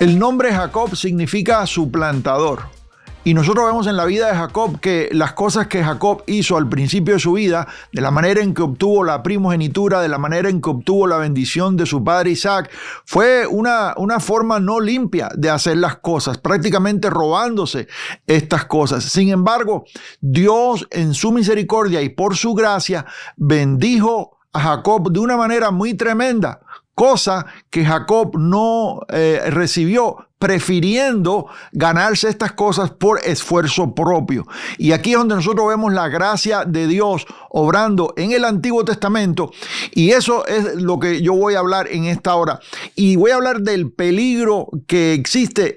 El nombre Jacob significa suplantador. Y nosotros vemos en la vida de Jacob que las cosas que Jacob hizo al principio de su vida, de la manera en que obtuvo la primogenitura, de la manera en que obtuvo la bendición de su padre Isaac, fue una forma no limpia de hacer las cosas, prácticamente robándose estas cosas. Sin embargo, Dios en su misericordia y por su gracia bendijo a Jacob de una manera muy tremenda, cosa que Jacob no recibió, prefiriendo ganarse estas cosas por esfuerzo propio. Y aquí es donde nosotros vemos la gracia de Dios obrando en el Antiguo Testamento, y eso es lo que yo voy a hablar en esta hora. Y voy a hablar del peligro que existe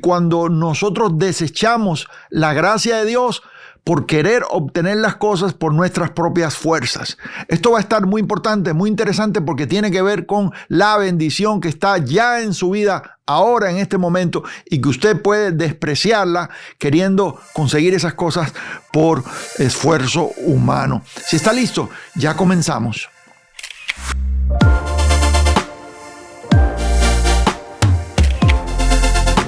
cuando nosotros desechamos la gracia de Dios por querer obtener las cosas por nuestras propias fuerzas. Esto va a estar muy importante, muy interesante, porque tiene que ver con la bendición que está ya en su vida ahora, en este momento, y que usted puede despreciarla queriendo conseguir esas cosas por esfuerzo humano. Si está listo, ya comenzamos.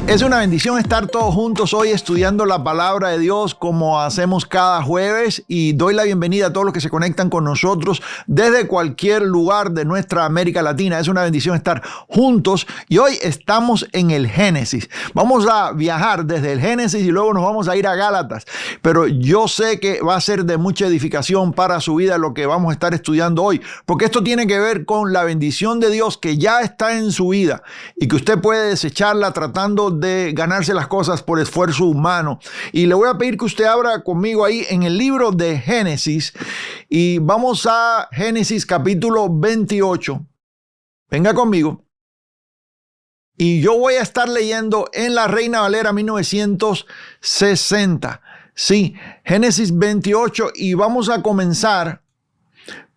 Es una bendición estar todos juntos hoy estudiando la palabra de Dios como hacemos cada jueves, y doy la bienvenida a todos los que se conectan con nosotros desde cualquier lugar de nuestra América Latina. Es una bendición estar juntos, y hoy estamos en el Génesis. Vamos a viajar desde el Génesis y luego nos vamos a ir a Gálatas, pero yo sé que va a ser de mucha edificación para su vida lo que vamos a estar estudiando hoy, porque esto tiene que ver con la bendición de Dios que ya está en su vida y que usted puede desecharla tratando de ganarse las cosas por esfuerzo humano. Y le voy a pedir que usted abra conmigo ahí en el libro de Génesis, y vamos a Génesis capítulo 28. Venga conmigo. Y yo voy a estar leyendo en la Reina Valera 1960. Sí, Génesis 28, y vamos a comenzar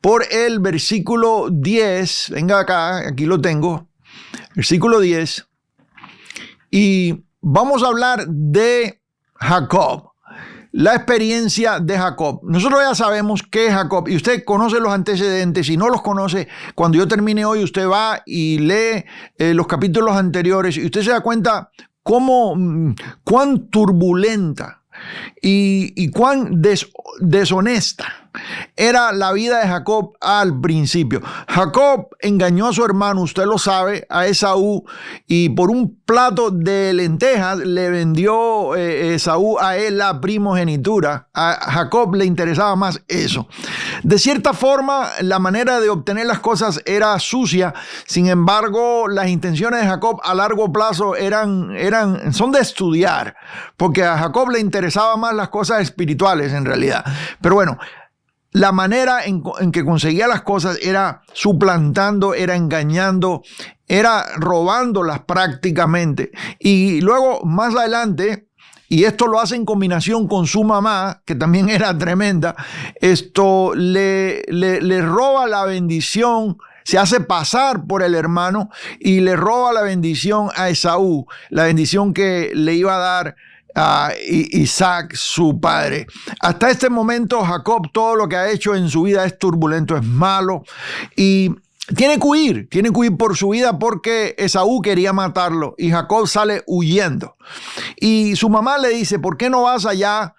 por el versículo 10. Venga acá, aquí lo tengo. Versículo 10. Y vamos a hablar de Jacob, la experiencia de Jacob. Nosotros ya sabemos que es Jacob, y usted conoce los antecedentes. Si no los conoce, cuando yo termine hoy, usted va y lee los capítulos anteriores, y usted se da cuenta cuán turbulenta y cuán deshonesta era la vida de Jacob al principio. Jacob engañó a su hermano, usted lo sabe, a Esaú, y por un plato de lentejas le vendió Esaú a él la primogenitura. A Jacob le interesaba más eso. De cierta forma, la manera de obtener las cosas era sucia. Sin embargo, las intenciones de Jacob a largo plazo son de estudiar, porque a Jacob le interesaba más las cosas espirituales en realidad. Pero bueno, la manera en que conseguía las cosas era suplantando, era engañando, era robándolas prácticamente. Y luego, más adelante, y esto lo hace en combinación con su mamá, que también era tremenda, esto le roba la bendición. Se hace pasar por el hermano y le roba la bendición a Esaú, la bendición que le iba a dar a Isaac, su padre. Hasta este momento, Jacob, todo lo que ha hecho en su vida es turbulento, es malo, y tiene que huir por su vida, porque Esaú quería matarlo y Jacob sale huyendo. Y su mamá le dice: ¿por qué no vas allá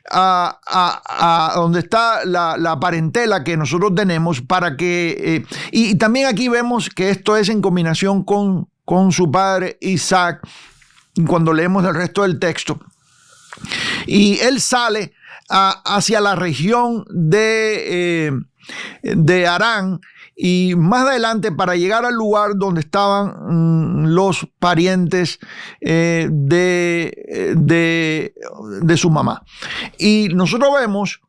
a donde está la parentela que nosotros tenemos, para que... y también aquí vemos que esto es en combinación con su padre Isaac, cuando leemos el resto del texto. Y él sale hacia la región de Harán, y más adelante, para llegar al lugar donde estaban los parientes de su mamá. Y nosotros vemos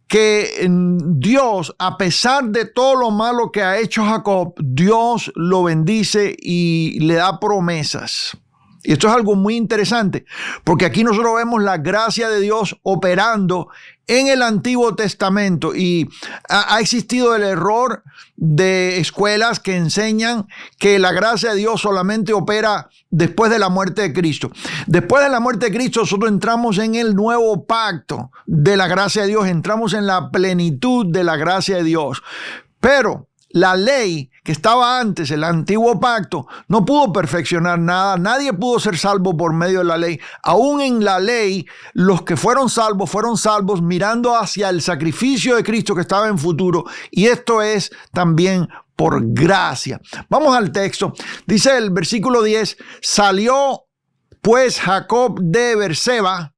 que Dios, a pesar de todo lo malo que ha hecho Jacob, Dios lo bendice y le da promesas. Y esto es algo muy interesante, porque aquí nosotros vemos la gracia de Dios operando en el Antiguo Testamento, y ha existido el error de escuelas que enseñan que la gracia de Dios solamente opera después de la muerte de Cristo. Después de la muerte de Cristo, nosotros entramos en el nuevo pacto de la gracia de Dios, entramos en la plenitud de la gracia de Dios. Pero la ley que estaba antes, el antiguo pacto, no pudo perfeccionar nada. Nadie pudo ser salvo por medio de la ley. Aún en la ley, los que fueron salvos mirando hacia el sacrificio de Cristo que estaba en futuro. Y esto es también por gracia. Vamos al texto. Dice el versículo 10, salió pues Jacob de Beerseba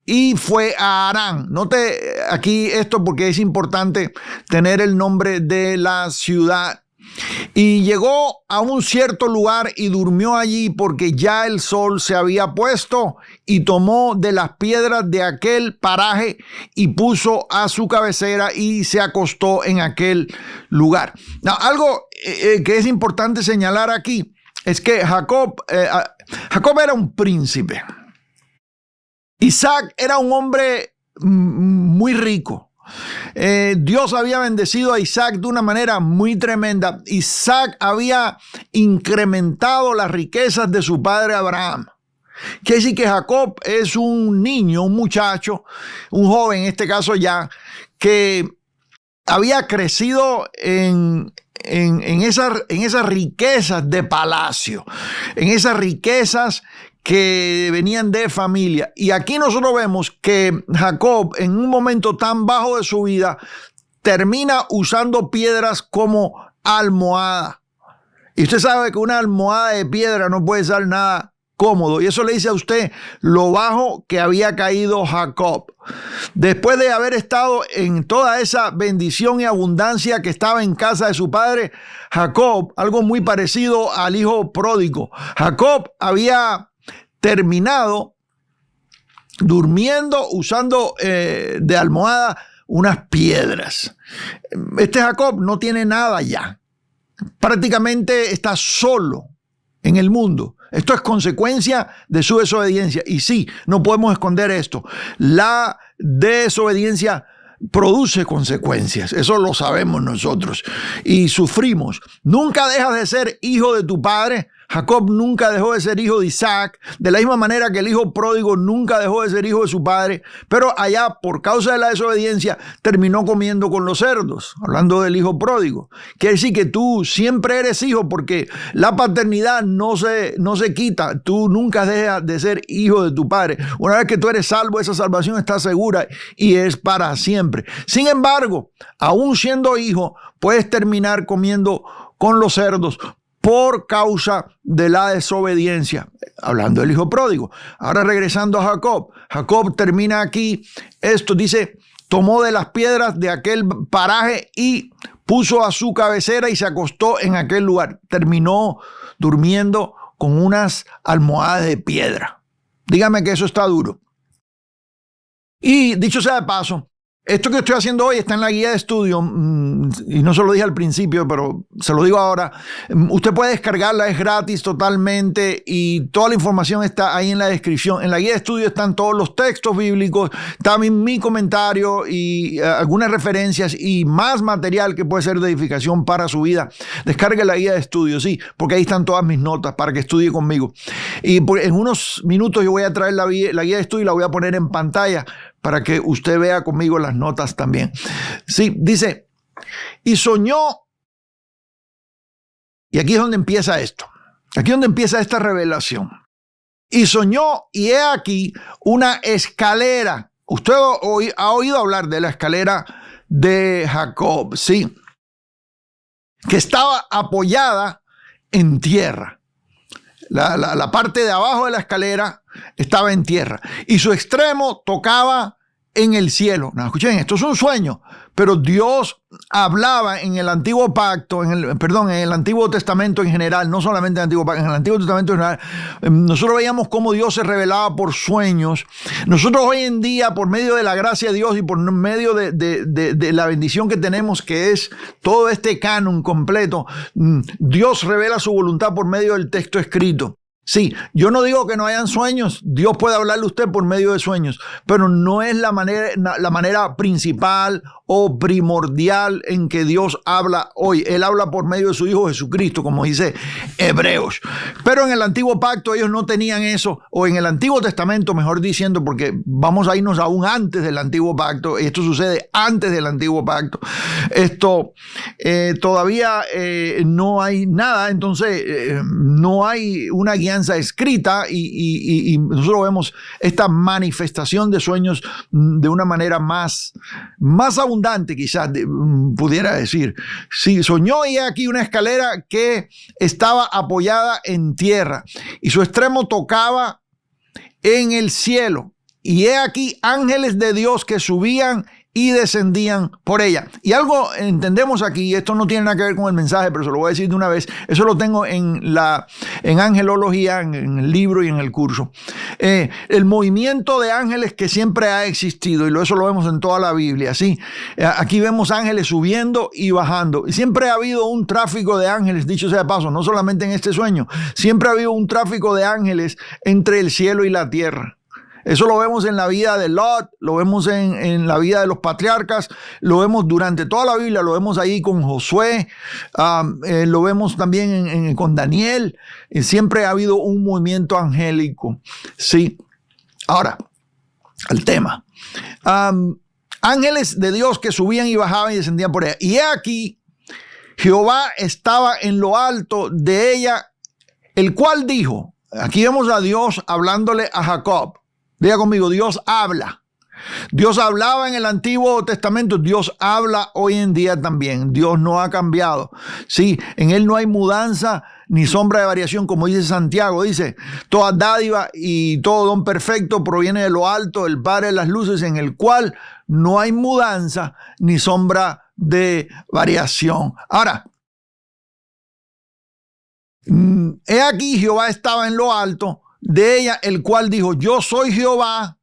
y fue a Harán. Note aquí esto porque es importante tener el nombre de la ciudad. Y llegó a un cierto lugar y durmió allí porque ya el sol se había puesto, y tomó de las piedras de aquel paraje y puso a su cabecera y se acostó en aquel lugar. Now, algo que es importante señalar aquí es que Jacob era un príncipe. Isaac era un hombre muy rico. Dios había bendecido a Isaac de una manera muy tremenda. Isaac había incrementado las riquezas de su padre Abraham. Quiere decir que Jacob es un niño, un muchacho, un joven en este caso ya, que había crecido en esas riquezas de palacio, en esas riquezas que venían de familia. Y aquí nosotros vemos que Jacob, en un momento tan bajo de su vida, termina usando piedras como almohada. Y usted sabe que una almohada de piedra no puede ser nada cómodo. Y eso le dice a usted lo bajo que había caído Jacob. Después de haber estado en toda esa bendición y abundancia que estaba en casa de su padre, Jacob, algo muy parecido al hijo pródigo. Jacob había terminado durmiendo usando de almohada unas piedras. Este Jacob no tiene nada ya. Prácticamente está solo en el mundo. Esto es consecuencia de su desobediencia. Y sí, no podemos esconder esto. La desobediencia produce consecuencias. Eso lo sabemos nosotros. Y sufrimos. Nunca dejas de ser hijo de tu padre. Jacob nunca dejó de ser hijo de Isaac, de la misma manera que el hijo pródigo nunca dejó de ser hijo de su padre, pero allá, por causa de la desobediencia, terminó comiendo con los cerdos, hablando del hijo pródigo. Quiere decir que tú siempre eres hijo porque la paternidad no se quita. Tú nunca dejas de ser hijo de tu padre. Una vez que tú eres salvo, esa salvación está segura y es para siempre. Sin embargo, aún siendo hijo, puedes terminar comiendo con los cerdos por causa de la desobediencia, hablando del hijo pródigo. Ahora regresando a Jacob, Jacob termina aquí, esto dice, tomó de las piedras de aquel paraje y puso a su cabecera y se acostó en aquel lugar. Terminó durmiendo con unas almohadas de piedra. Dígame que eso está duro. Y dicho sea de paso, esto que estoy haciendo hoy está en la guía de estudio, y no se lo dije al principio, pero se lo digo ahora. Usted puede descargarla, es gratis totalmente, y toda la información está ahí en la descripción. En la guía de estudio están todos los textos bíblicos, también mi comentario y algunas referencias y más material que puede ser de edificación para su vida. Descargue la guía de estudio, sí, porque ahí están todas mis notas para que estudie conmigo. Y en unos minutos yo voy a traer la guía de estudio y la voy a poner en pantalla para que usted vea conmigo las notas también. Sí, dice, y soñó, y aquí es donde empieza esto, aquí es donde empieza esta revelación. Y soñó, y he aquí una escalera. Usted ha oído hablar de la escalera de Jacob, sí, que estaba apoyada en tierra. La parte de abajo de la escalera estaba en tierra y su extremo tocaba en el cielo. No, escuchen, esto es un sueño, pero Dios hablaba en el antiguo pacto, en el Antiguo Testamento en general, no solamente en el Antiguo Pacto, en el Antiguo Testamento en general. Nosotros veíamos cómo Dios se revelaba por sueños. Nosotros hoy en día, por medio de la gracia de Dios y por medio de la bendición que tenemos, que es todo este canon completo, Dios revela su voluntad por medio del texto escrito. Sí, yo no digo que no hayan sueños, Dios puede hablarle a usted por medio de sueños, pero no es la manera principal o primordial en que Dios habla hoy. Él habla por medio de su Hijo Jesucristo, como dice Hebreos. Pero en el Antiguo Pacto ellos no tenían eso, o en el Antiguo Testamento, mejor diciendo, porque vamos a irnos aún antes del Antiguo Pacto, y esto sucede antes del Antiguo Pacto. Todavía no hay nada, entonces no hay una guianza escrita y nosotros vemos esta manifestación de sueños de una manera más abundante, quizás pudiera decir. Sí, soñó y aquí una escalera que estaba apoyada en tierra y su extremo tocaba en el cielo, y he aquí ángeles de Dios que subían y descendían por ella. Y algo entendemos aquí, esto no tiene nada que ver con el mensaje, pero se lo voy a decir de una vez. Eso lo tengo en angelología, en el libro y en el curso. El movimiento de ángeles que siempre ha existido, y eso lo vemos en toda la Biblia, ¿sí? Aquí vemos ángeles subiendo y bajando. Y siempre ha habido un tráfico de ángeles, dicho sea de paso, no solamente en este sueño. Siempre ha habido un tráfico de ángeles entre el cielo y la tierra. Eso lo vemos en la vida de Lot, lo vemos en la vida de los patriarcas, lo vemos durante toda la Biblia, lo vemos ahí con Josué, lo vemos también con Daniel. Siempre ha habido un movimiento angélico. Sí. Ahora, el tema. Ángeles de Dios que subían y bajaban y descendían por ella. Y aquí, Jehová estaba en lo alto de ella, el cual dijo, aquí vemos a Dios hablándole a Jacob. Diga conmigo, Dios habla. Dios hablaba en el Antiguo Testamento, Dios habla hoy en día también. Dios no ha cambiado. Sí, en Él no hay mudanza ni sombra de variación, como dice Santiago. Dice, toda dádiva y todo don perfecto proviene de lo alto, del Padre de las luces, en el cual no hay mudanza ni sombra de variación. Ahora, he aquí Jehová estaba en lo alto de ella, el cual dijo, yo soy Jehová,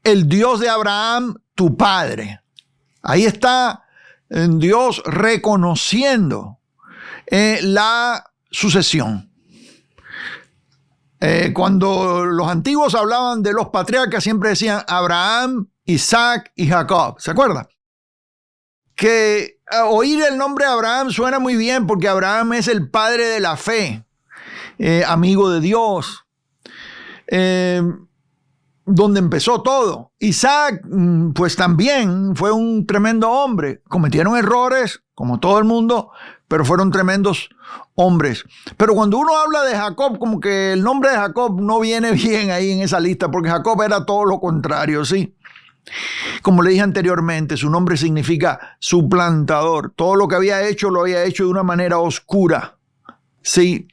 el Dios de Abraham, tu padre. Ahí está Dios reconociendo la sucesión. Cuando los antiguos hablaban de los patriarcas, siempre decían Abraham, Isaac y Jacob. ¿Se acuerda? Que oír el nombre de Abraham suena muy bien porque Abraham es el padre de la fe, amigo de Dios. Donde empezó todo. Isaac, pues también fue un tremendo hombre. Cometieron errores, como todo el mundo, pero fueron tremendos hombres. Pero cuando uno habla de Jacob, como que el nombre de Jacob no viene bien ahí en esa lista, porque Jacob era todo lo contrario, ¿sí? Como le dije anteriormente, su nombre significa suplantador. Todo lo que había hecho, lo había hecho de una manera oscura, ¿sí?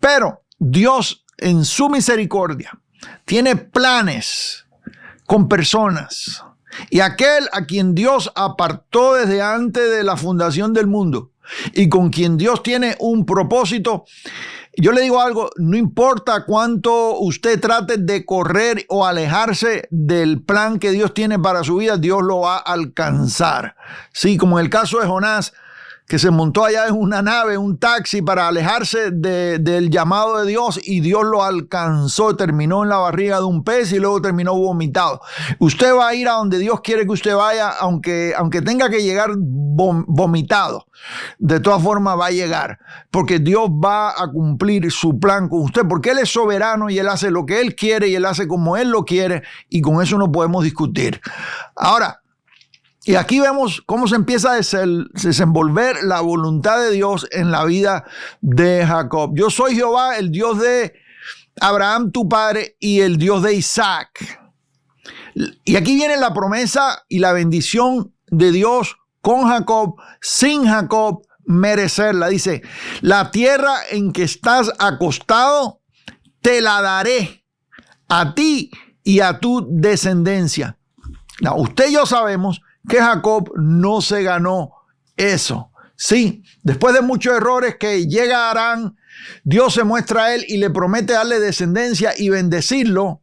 Pero Dios, en su misericordia, tiene planes con personas, y aquel a quien Dios apartó desde antes de la fundación del mundo y con quien Dios tiene un propósito. Yo le digo algo, no importa cuánto usted trate de correr o alejarse del plan que Dios tiene para su vida, Dios lo va a alcanzar. Sí, como en el caso de Jonás, que se montó allá en una nave, un taxi, para alejarse del llamado de Dios, y Dios lo alcanzó, terminó en la barriga de un pez y luego terminó vomitado. Usted va a ir a donde Dios quiere que usted vaya, aunque tenga que llegar vomitado. De todas formas va a llegar, porque Dios va a cumplir su plan con usted, porque Él es soberano y Él hace lo que Él quiere y Él hace como Él lo quiere, y con eso no podemos discutir. Ahora, y aquí vemos cómo se empieza a desenvolver la voluntad de Dios en la vida de Jacob. Yo soy Jehová, el Dios de Abraham, tu padre, y el Dios de Isaac. Y aquí viene la promesa y la bendición de Dios con Jacob, sin Jacob merecerla. Dice, la tierra en que estás acostado, te la daré a ti y a tu descendencia. No, usted y yo sabemos que Jacob no se ganó eso. Sí, después de muchos errores que llega a Harán, Dios se muestra a él y le promete darle descendencia y bendecirlo,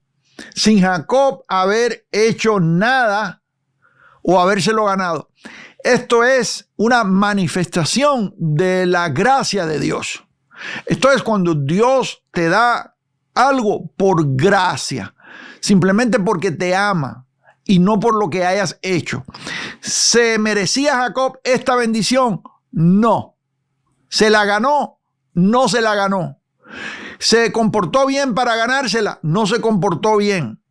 sin Jacob haber hecho nada o habérselo ganado. Esto es una manifestación de la gracia de Dios. Esto es cuando Dios te da algo por gracia, simplemente porque te ama y no por lo que hayas hecho. ¿Se merecía Jacob esta bendición? No. ¿Se la ganó? No se la ganó. ¿Se comportó bien para ganársela? No se comportó bien.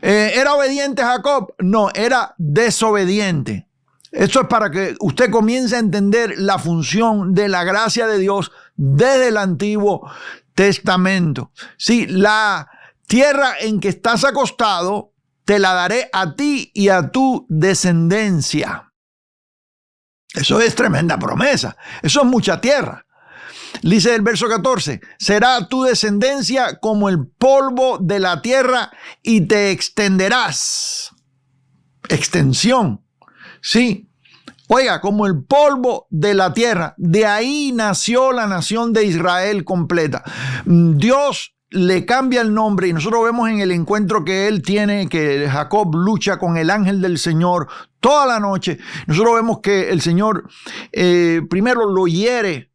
¿Era obediente Jacob? No, era desobediente. Esto es para que usted comience a entender la función de la gracia de Dios desde el Antiguo Testamento. Sí, la tierra en que estás acostado te la daré a ti y a tu descendencia. Eso es tremenda promesa. Eso es mucha tierra. Dice el verso 14, será tu descendencia como el polvo de la tierra y te extenderás. Extensión. Sí. Oiga, como el polvo de la tierra. De ahí nació la nación de Israel completa. Dios le cambia el nombre y nosotros vemos en el encuentro que él tiene, que Jacob lucha con el ángel del Señor toda la noche. Nosotros vemos que el Señor primero lo hiere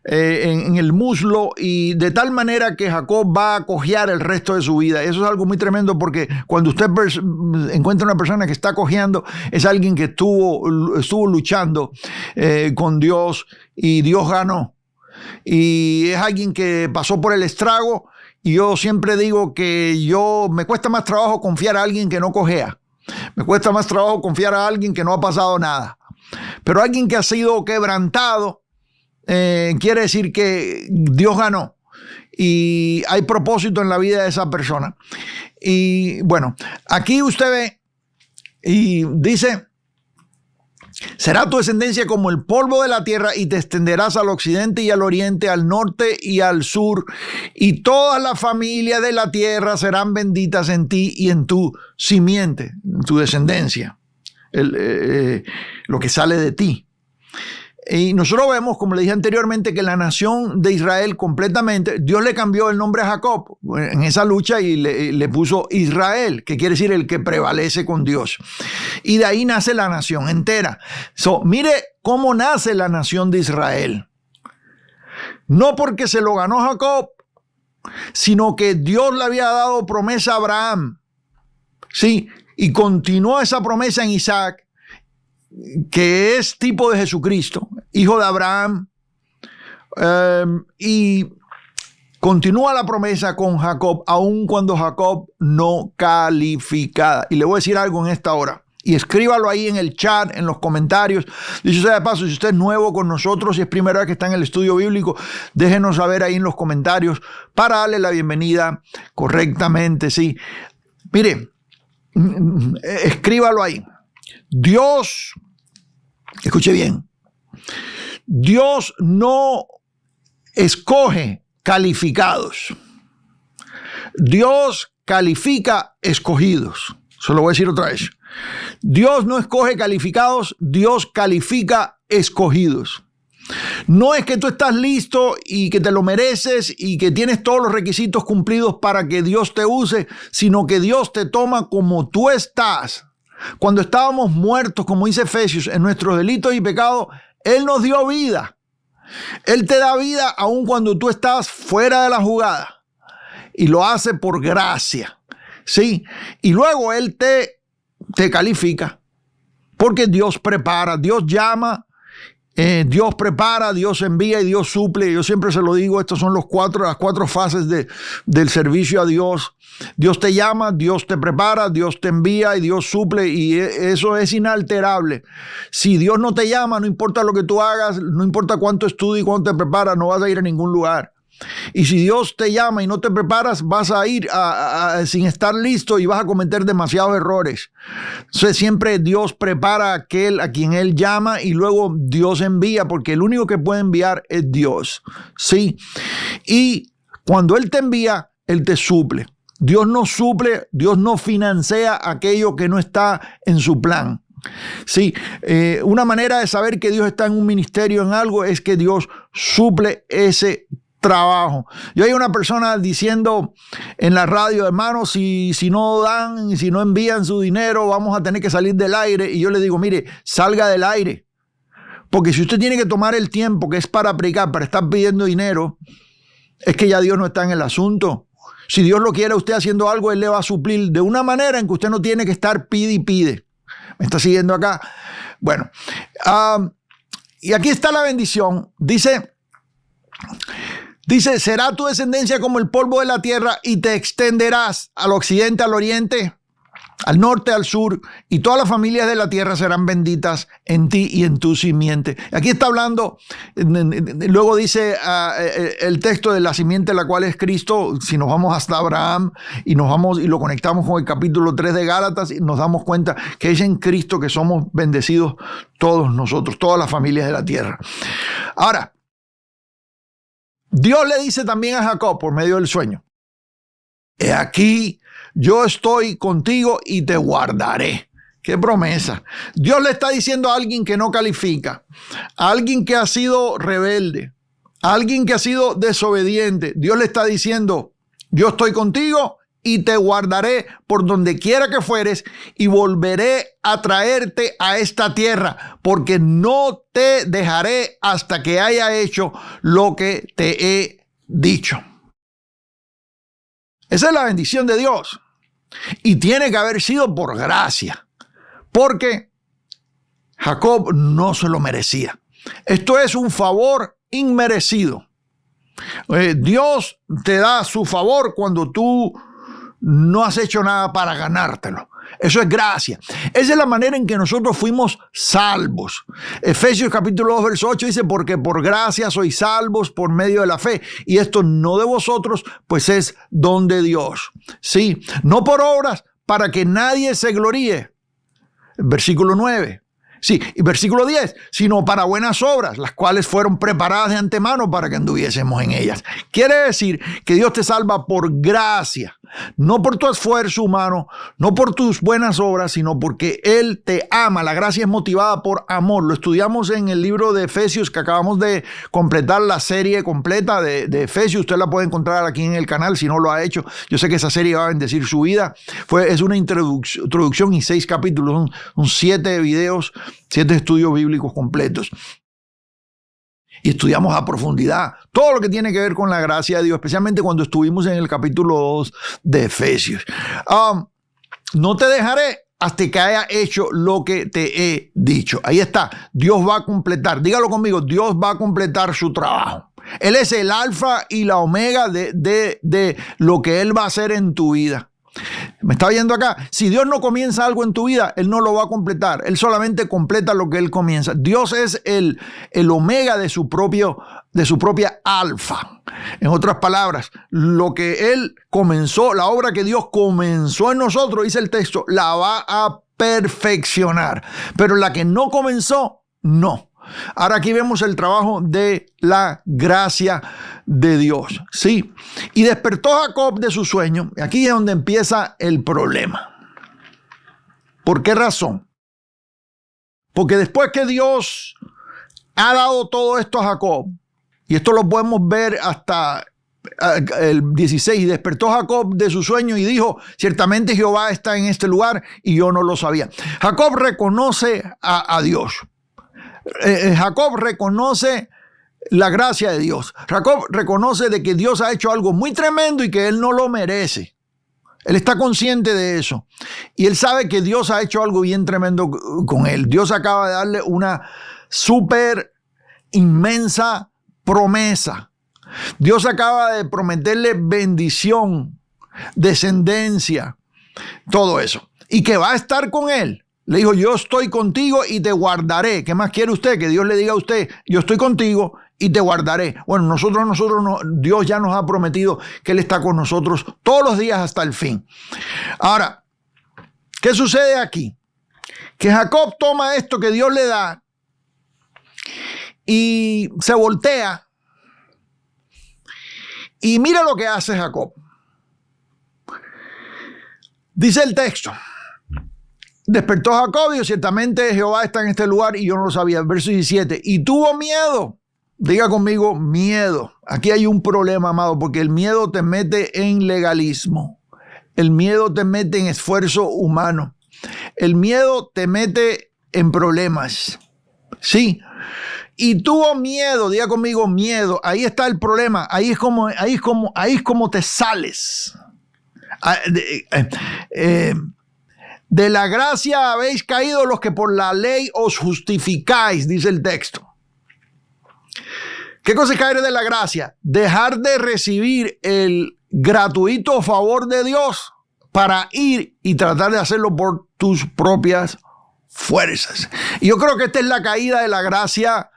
en el muslo y de tal manera que Jacob va a cojear el resto de su vida. Eso es algo muy tremendo porque cuando usted encuentra una persona que está cojeando, es alguien que estuvo luchando con Dios y Dios ganó. Y es alguien que pasó por el estrago. Y yo siempre digo que me cuesta más trabajo confiar a alguien que no cojea. Me cuesta más trabajo confiar a alguien que no ha pasado nada. Pero alguien que ha sido quebrantado, quiere decir que Dios ganó. Y hay propósito en la vida de esa persona. Y bueno, aquí usted ve y dice... Será tu descendencia como el polvo de la tierra y te extenderás al occidente y al oriente, al norte y al sur. Y todas las familias de la tierra serán benditas en ti y en tu simiente, en tu descendencia, lo que sale de ti. Y nosotros vemos, como le dije anteriormente, que la nación de Israel completamente, Dios le cambió el nombre a Jacob en esa lucha y le puso Israel, que quiere decir el que prevalece con Dios. Y de ahí nace la nación entera. Mire cómo nace la nación de Israel. No porque se lo ganó Jacob, sino que Dios le había dado promesa a Abraham. Sí, y continuó esa promesa en Isaac, que es tipo de Jesucristo, hijo de Abraham, y continúa la promesa con Jacob, aun cuando Jacob no calificaba. Y le voy a decir algo en esta hora, y escríbalo ahí en el chat, en los comentarios. Dicho sea de paso, si usted es nuevo con nosotros, si es primera vez que está en el estudio bíblico, déjenos saber ahí en los comentarios para darle la bienvenida correctamente. Sí, mire, escríbalo ahí. Dios, escuche bien, Dios no escoge calificados. Dios califica escogidos. Se lo voy a decir otra vez. Dios no escoge calificados, Dios califica escogidos. No es que tú estás listo y que te lo mereces y que tienes todos los requisitos cumplidos para que Dios te use, sino que Dios te toma como tú estás. Cuando estábamos muertos, como dice Efesios, en nuestros delitos y pecados, Él nos dio vida. Él te da vida aun cuando tú estás fuera de la jugada. Y lo hace por gracia. ¿Sí? Y luego Él te califica. Porque Dios prepara, Dios llama, Dios prepara, Dios envía y Dios suple. Yo siempre se lo digo, estas son las cuatro fases del servicio a Dios. Dios te llama, Dios te prepara, Dios te envía y Dios suple, y eso es inalterable. Si Dios no te llama, no importa lo que tú hagas, no importa cuánto estudies y cuánto te preparas, no vas a ir a ningún lugar. Y si Dios te llama y no te preparas, vas a ir sin estar listo y vas a cometer demasiados errores. Entonces, siempre Dios prepara a aquel a quien Él llama y luego Dios envía, porque el único que puede enviar es Dios. ¿Sí? Y cuando Él te envía, Él te suple. Dios no suple, Dios no financia aquello que no está en su plan. Sí, una manera de saber que Dios está en un ministerio, en algo, es que Dios suple ese trabajo. Yo hay una persona diciendo en la radio, hermano, si no dan, si no envían su dinero, vamos a tener que salir del aire. Y yo le digo, mire, salga del aire. Porque si usted tiene que tomar el tiempo que es para predicar, para estar pidiendo dinero, es que ya Dios no está en el asunto. Si Dios lo quiere a usted haciendo algo, Él le va a suplir de una manera en que usted no tiene que estar pide y pide. ¿Me está siguiendo acá? Bueno, y aquí está la bendición. Dice, será tu descendencia como el polvo de la tierra y te extenderás al occidente, al oriente, al norte, al sur, y todas las familias de la tierra serán benditas en ti y en tu simiente. Aquí está hablando, luego dice el texto de la simiente, la cual es Cristo. Si nos vamos hasta Abraham y lo conectamos con el capítulo 3 de Gálatas, nos damos cuenta que es en Cristo que somos bendecidos todos nosotros, todas las familias de la tierra. Ahora, Dios le dice también a Jacob por medio del sueño: he aquí, yo estoy contigo y te guardaré. ¡Qué promesa! Dios le está diciendo a alguien que no califica, a alguien que ha sido rebelde, a alguien que ha sido desobediente. Dios le está diciendo: yo estoy contigo y te guardaré por donde quiera que fueres y volveré a traerte a esta tierra, porque no te dejaré hasta que haya hecho lo que te he dicho. Esa es la bendición de Dios. Y tiene que haber sido por gracia, porque Jacob no se lo merecía. Esto es un favor inmerecido. Dios te da su favor cuando tú no has hecho nada para ganártelo. Eso es gracia. Esa es la manera en que nosotros fuimos salvos. Efesios capítulo 2, verso 8 dice: porque por gracia sois salvos por medio de la fe. Y esto no de vosotros, pues es don de Dios. Sí, no por obras, para que nadie se gloríe. Versículo 9. Sí, y versículo 10, sino para buenas obras, las cuales fueron preparadas de antemano para que anduviésemos en ellas. Quiere decir que Dios te salva por gracia, no por tu esfuerzo humano, no por tus buenas obras, sino porque Él te ama. La gracia es motivada por amor. Lo estudiamos en el libro de Efesios, que acabamos de completar la serie completa de Efesios. Usted la puede encontrar aquí en el canal si no lo ha hecho. Yo sé que esa serie va a bendecir su vida. Es una introducción y 6 capítulos, son 7 videos, 7 estudios bíblicos completos. Y estudiamos a profundidad todo lo que tiene que ver con la gracia de Dios, especialmente cuando estuvimos en el capítulo 2 de Efesios. No te dejaré hasta que haya hecho lo que te he dicho. Ahí está. Dios va a completar. Dígalo conmigo. Dios va a completar su trabajo. Él es el alfa y la omega de lo que Él va a hacer en tu vida. ¿Me está oyendo acá? Si Dios no comienza algo en tu vida, Él no lo va a completar. Él solamente completa lo que Él comienza. Dios es el omega de su propia alfa. En otras palabras, lo que Él comenzó, la obra que Dios comenzó en nosotros, dice el texto, la va a perfeccionar. Pero la que no comenzó, no. Ahora aquí vemos el trabajo de la gracia de Dios. Sí. Y despertó Jacob de su sueño. Aquí es donde empieza el problema. ¿Por qué razón? Porque después que Dios ha dado todo esto a Jacob, y esto lo podemos ver hasta el 16, y despertó Jacob de su sueño y dijo: ciertamente Jehová está en este lugar y yo no lo sabía. Jacob reconoce a Dios. Jacob reconoce la gracia de Dios. Jacob reconoce de que Dios ha hecho algo muy tremendo y que él no lo merece. Él está consciente de eso. Y él sabe que Dios ha hecho algo bien tremendo con él. Dios acaba de darle una súper inmensa promesa. Dios acaba de prometerle bendición, descendencia, todo eso. Y que va a estar con él. Le dijo: yo estoy contigo y te guardaré. ¿Qué más quiere usted? Que Dios le diga a usted: yo estoy contigo y te guardaré. Bueno, nosotros no, Dios ya nos ha prometido que Él está con nosotros todos los días hasta el fin. Ahora, ¿qué sucede aquí? Que Jacob toma esto que Dios le da y se voltea. Y mira lo que hace Jacob. Dice el texto: despertó Jacob y dijo: ciertamente Jehová está en este lugar y yo no lo sabía. Verso 17. Y tuvo miedo. Diga conmigo: miedo. Aquí hay un problema, amado, porque el miedo te mete en legalismo. El miedo te mete en esfuerzo humano. El miedo te mete en problemas. Sí, Y tuvo miedo, diga conmigo miedo. Ahí está el problema. Ahí es como te sales. De la gracia habéis caído los que por la ley os justificáis, dice el texto. ¿Qué cosa es caer de la gracia? Dejar de recibir el gratuito favor de Dios para ir y tratar de hacerlo por tus propias fuerzas. Y yo creo que esta es la caída de la gracia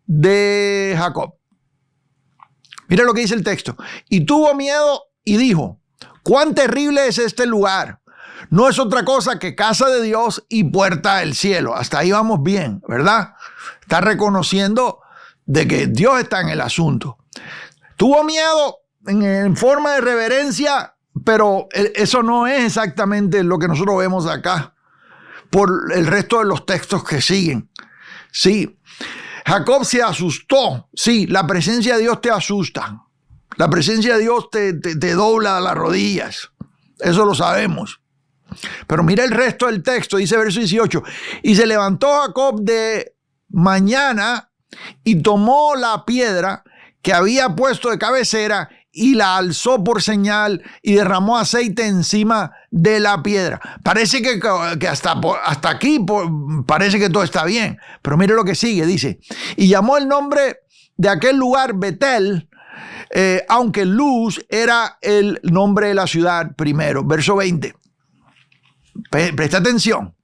de Jacob. Mira lo que dice el texto. Y tuvo miedo y dijo: cuán terrible es este lugar. No es otra cosa que casa de Dios y puerta del cielo. Hasta ahí vamos bien, ¿verdad? Está reconociendo de que Dios está en el asunto. Tuvo miedo en forma de reverencia, pero eso no es exactamente lo que nosotros vemos acá por el resto de los textos que siguen. Sí, Jacob se asustó. Sí, la presencia de Dios te asusta. La presencia de Dios te dobla las rodillas. Eso lo sabemos. Pero mira el resto del texto, dice verso 18. Y se levantó Jacob de mañana y tomó la piedra que había puesto de cabecera y la alzó por señal y derramó aceite encima de la piedra. Parece que hasta aquí parece que todo está bien. Pero mire lo que sigue, dice. Y llamó el nombre de aquel lugar Betel, aunque Luz era el nombre de la ciudad primero. Verso 20. Presta atención.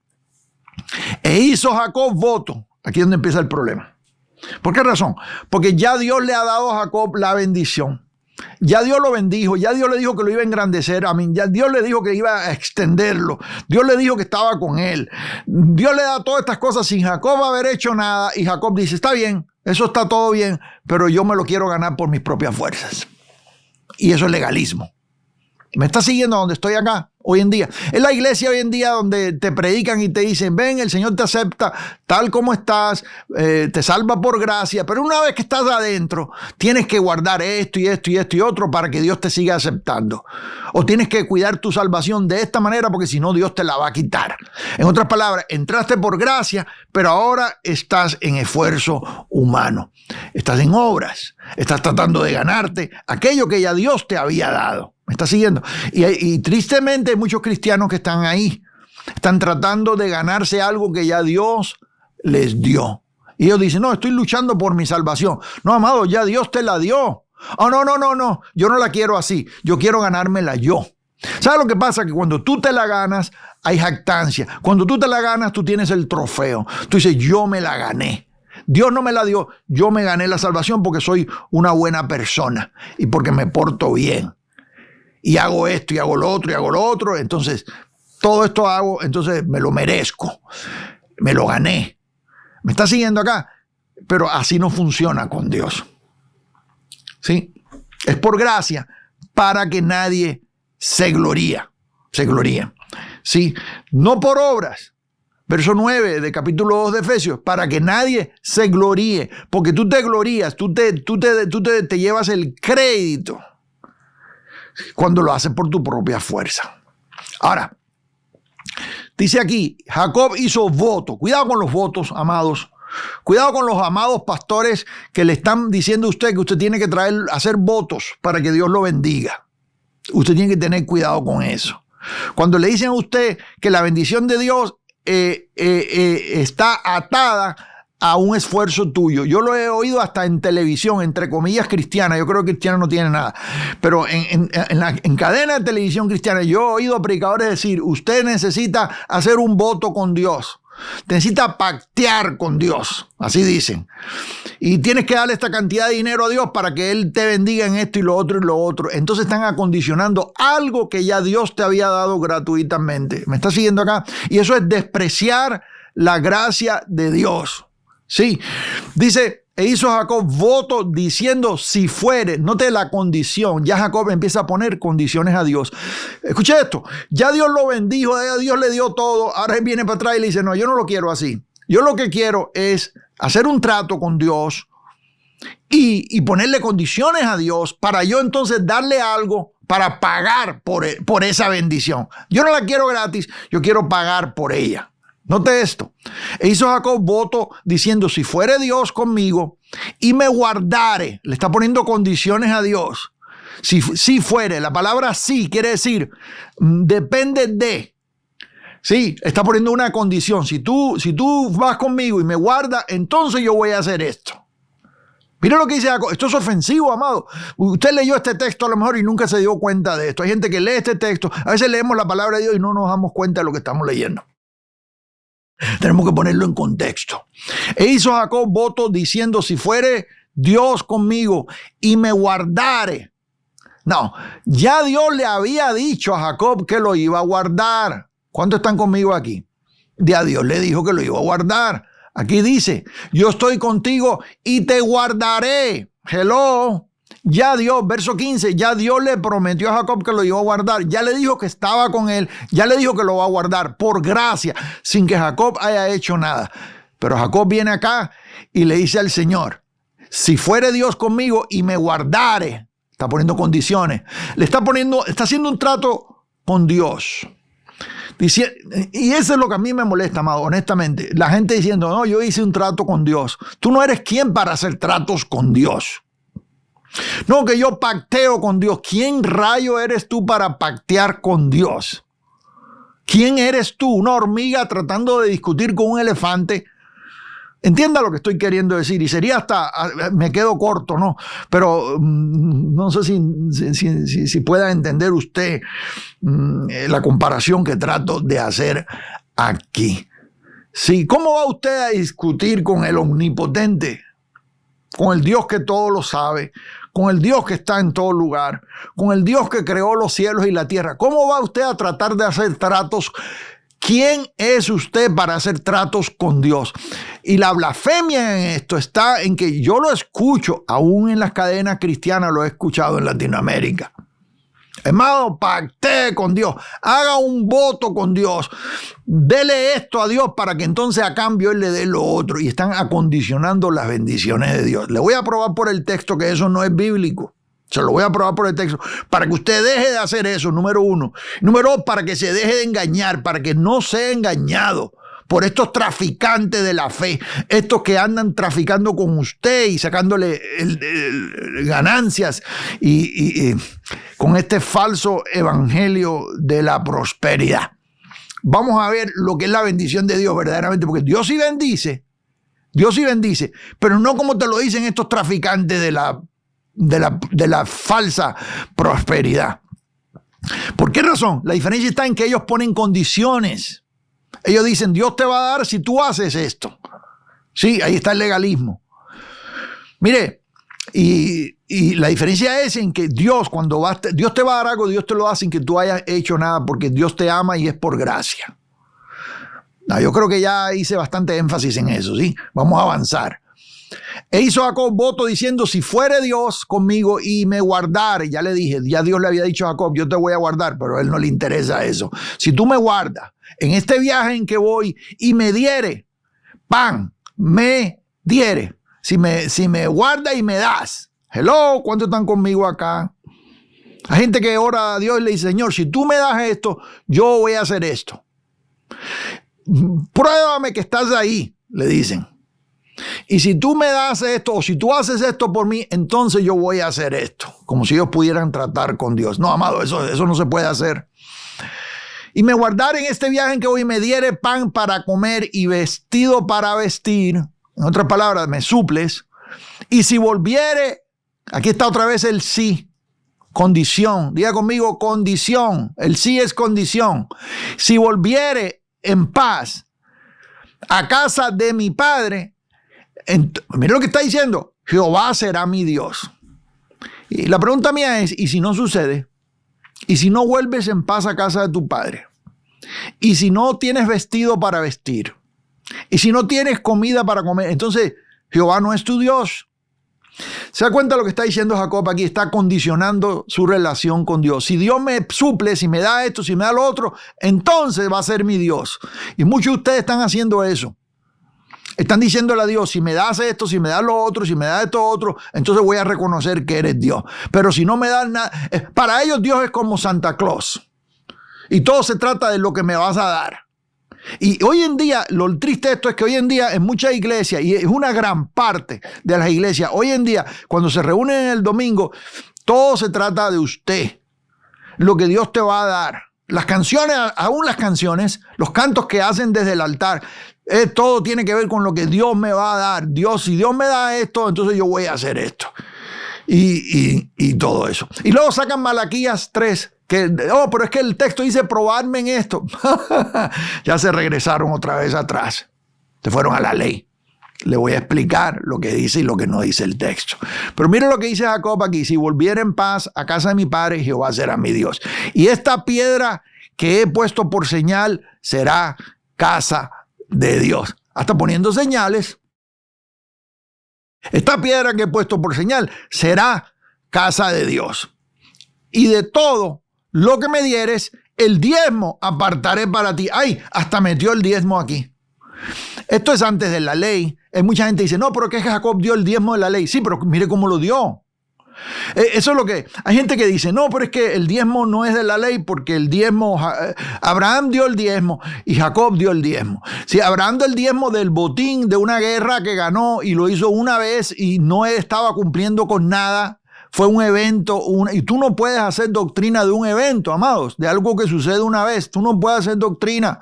E hizo Jacob voto. Aquí es donde empieza el problema. ¿Por qué razón? Porque ya Dios le ha dado a Jacob la bendición. Ya Dios lo bendijo, ya Dios le dijo que lo iba a engrandecer, ya Dios le dijo que iba a extenderlo, Dios le dijo que estaba con él. Dios le da todas estas cosas sin Jacob haber hecho nada, y Jacob dice: está bien, eso está todo bien, pero yo me lo quiero ganar por mis propias fuerzas. Y eso es legalismo. ¿Me está siguiendo donde estoy acá hoy en día? Es la iglesia hoy en día donde te predican y te dicen: ven, el Señor te acepta tal como estás, te salva por gracia, pero una vez que estás adentro, tienes que guardar esto y esto y esto y otro para que Dios te siga aceptando. O tienes que cuidar tu salvación de esta manera, porque si no, Dios te la va a quitar. En otras palabras, entraste por gracia, pero ahora estás en esfuerzo humano. Estás en obras, estás tratando de ganarte aquello que ya Dios te había dado. ¿Me está siguiendo? Y tristemente hay muchos cristianos que están ahí. Están tratando de ganarse algo que ya Dios les dio. Y ellos dicen: no, estoy luchando por mi salvación. No, amado, ya Dios te la dio. Oh, no. Yo no la quiero así. Yo quiero ganármela yo. ¿Sabes lo que pasa? Que cuando tú te la ganas, hay jactancia. Cuando tú te la ganas, tú tienes el trofeo. Tú dices: yo me la gané. Dios no me la dio. Yo me gané la salvación porque soy una buena persona y porque me porto bien. Y hago esto y hago lo otro y hago lo otro. Entonces, todo esto hago, entonces me lo merezco. Me lo gané. ¿Me está siguiendo acá? Pero así no funciona con Dios. ¿Sí? Es por gracia para que nadie se gloría. ¿Sí? No por obras. Verso 9 de capítulo 2 de Efesios, para que nadie se gloríe. Porque tú te glorías, tú te llevas el crédito cuando lo haces por tu propia fuerza. Ahora, dice aquí, Jacob hizo voto. Cuidado con los votos, amados. Cuidado con los amados pastores que le están diciendo a usted que usted tiene que hacer votos para que Dios lo bendiga. Usted tiene que tener cuidado con eso. Cuando le dicen a usted que la bendición de Dios está atada a un esfuerzo tuyo. Yo lo he oído hasta en televisión, entre comillas cristiana. Yo creo que cristiana no tiene nada. Pero en cadena de televisión cristiana, yo he oído a predicadores decir: usted necesita hacer un voto con Dios. Necesita pactear con Dios. Así dicen. Y tienes que darle esta cantidad de dinero a Dios para que Él te bendiga en esto y lo otro y lo otro. Entonces están acondicionando algo que ya Dios te había dado gratuitamente. ¿Me está siguiendo acá? Y eso es despreciar la gracia de Dios. Sí, dice: e hizo Jacob voto diciendo: si fuere. Note la condición. Ya Jacob empieza a poner condiciones a Dios. Escuche esto. Ya Dios lo bendijo, ya Dios le dio todo. Ahora él viene para atrás y le dice: no, yo no lo quiero así. Yo lo que quiero es hacer un trato con Dios y ponerle condiciones a Dios para yo entonces darle algo para pagar por esa bendición. Yo no la quiero gratis, yo quiero pagar por ella. Note esto. E hizo Jacob voto diciendo, si fuere Dios conmigo y me guardare, le está poniendo condiciones a Dios. Si fuere, la palabra sí quiere decir, depende de. Sí, está poniendo una condición. Si tú vas conmigo y me guardas, entonces yo voy a hacer esto. Mira lo que dice Jacob. Esto es ofensivo, amado. Usted leyó este texto a lo mejor y nunca se dio cuenta de esto. Hay gente que lee este texto. A veces leemos la palabra de Dios y no nos damos cuenta de lo que estamos leyendo. Tenemos que ponerlo en contexto. E hizo Jacob voto diciendo, si fuere Dios conmigo y me guardare. No, ya Dios le había dicho a Jacob que lo iba a guardar. ¿Cuántos están conmigo aquí? Ya Dios le dijo que lo iba a guardar. Aquí dice, yo estoy contigo y te guardaré. Hello. Ya Dios, verso 15, ya Dios le prometió a Jacob que lo iba a guardar. Ya le dijo que estaba con él. Ya le dijo que lo va a guardar por gracia, sin que Jacob haya hecho nada. Pero Jacob viene acá y le dice al Señor, si fuere Dios conmigo y me guardare, está poniendo condiciones. Está haciendo un trato con Dios. Dice, y eso es lo que a mí me molesta, amado, honestamente. La gente diciendo, no, yo hice un trato con Dios. Tú no eres quien para hacer tratos con Dios. No, que yo pacteo con Dios. ¿Quién rayo eres tú para pactear con Dios? ¿Quién eres tú? Una hormiga tratando de discutir con un elefante. Entienda lo que estoy queriendo decir y sería hasta, me quedo corto, ¿no? Pero no sé si pueda entender usted la comparación que trato de hacer aquí. Sí, ¿cómo va usted a discutir con el omnipotente? Con el Dios que todo lo sabe, con el Dios que está en todo lugar, con el Dios que creó los cielos y la tierra. ¿Cómo va usted a tratar de hacer tratos? ¿Quién es usted para hacer tratos con Dios? Y la blasfemia en esto está en que yo lo escucho, aún en las cadenas cristianas lo he escuchado en Latinoamérica. Hermano, pactee con Dios, haga un voto con Dios, dele esto a Dios para que entonces a cambio Él le dé lo otro. Y están acondicionando las bendiciones de Dios. Le voy a probar por el texto que eso no es bíblico. Se lo voy a probar por el texto. Para que usted deje de hacer eso, número uno. Número dos, para que se deje de engañar, para que no sea engañado por estos traficantes de la fe, estos que andan traficando con usted y sacándole ganancias y con este falso evangelio de la prosperidad. Vamos a ver lo que es la bendición de Dios verdaderamente, porque Dios sí bendice, pero no como te lo dicen estos traficantes de la falsa prosperidad. ¿Por qué razón? La diferencia está en que ellos ponen condiciones. Ellos dicen, Dios te va a dar si tú haces esto. Sí, ahí está el legalismo. Mire, y la diferencia es en que Dios, Dios te va a dar algo, Dios te lo da sin que tú hayas hecho nada, porque Dios te ama y es por gracia. No, yo creo que ya hice bastante énfasis en eso, ¿sí? Vamos a avanzar. E hizo Jacob voto diciendo, si fuere Dios conmigo y me guardare, ya le dije, ya Dios le había dicho a Jacob, yo te voy a guardar, pero a él no le interesa eso. Si tú me guardas en este viaje en que voy y me diere pan, me diere. Si me guarda y me das. Hello, ¿cuántos están conmigo acá? Hay gente que ora a Dios y le dice, Señor, si tú me das esto, yo voy a hacer esto. Pruébame que estás ahí, le dicen. Y si tú me das esto, o si tú haces esto por mí, entonces yo voy a hacer esto. Como si ellos pudieran tratar con Dios. No, amado, eso no se puede hacer. Y me guardare en este viaje en que voy, me diere pan para comer y vestido para vestir. En otras palabras, me suples. Y si volviere, aquí está otra vez el sí. Condición. Diga conmigo, condición. El sí es condición. Si volviere en paz a casa de mi padre, mira lo que está diciendo, Jehová será mi Dios. Y la pregunta mía es, ¿y si no sucede? ¿Y si no vuelves en paz a casa de tu padre? ¿Y si no tienes vestido para vestir? ¿Y si no tienes comida para comer? Entonces, Jehová no es tu Dios. ¿Se da cuenta lo que está diciendo Jacob aquí? Está condicionando su relación con Dios. Si Dios me suple, si me da esto, si me da lo otro, entonces va a ser mi Dios. Y muchos de ustedes están haciendo eso. Están diciéndole a Dios, si me das esto, si me das lo otro, si me das esto otro, entonces voy a reconocer que eres Dios. Pero si no me das nada, para ellos Dios es como Santa Claus. Y todo se trata de lo que me vas a dar. Y hoy en día, lo triste de esto es que hoy en día en muchas iglesias, y es una gran parte de las iglesias, hoy en día cuando se reúnen el domingo, todo se trata de usted, lo que Dios te va a dar. Las canciones, aún las canciones, los cantos que hacen desde el altar, todo tiene que ver con lo que Dios me va a dar. Dios, si Dios me da esto, entonces yo voy a hacer esto. Y todo eso. Y luego sacan Malaquías 3, pero es que el texto dice probarme en esto. Ya se regresaron otra vez atrás. Se fueron a la ley. Le voy a explicar lo que dice y lo que no dice el texto. Pero mire lo que dice Jacob aquí. Si volviera en paz a casa de mi padre, Jehová será mi Dios. Y esta piedra que he puesto por señal será casa de Dios. Hasta poniendo señales. Esta piedra que he puesto por señal será casa de Dios. Y de todo lo que me dieres, el diezmo apartaré para ti. Ay, hasta metió el diezmo aquí. Esto es antes de la ley. Mucha gente dice, no, pero que Jacob dio el diezmo de la ley. Sí, pero mire cómo lo dio. Eso es lo que... Hay gente que dice, no, pero es que el diezmo no es de la ley porque el diezmo... Abraham dio el diezmo y Jacob dio el diezmo. Si Abraham dio el diezmo del botín de una guerra que ganó y lo hizo una vez y no estaba cumpliendo con nada, fue un evento, y tú no puedes hacer doctrina de un evento, amados, de algo que sucede una vez. Tú no puedes hacer doctrina.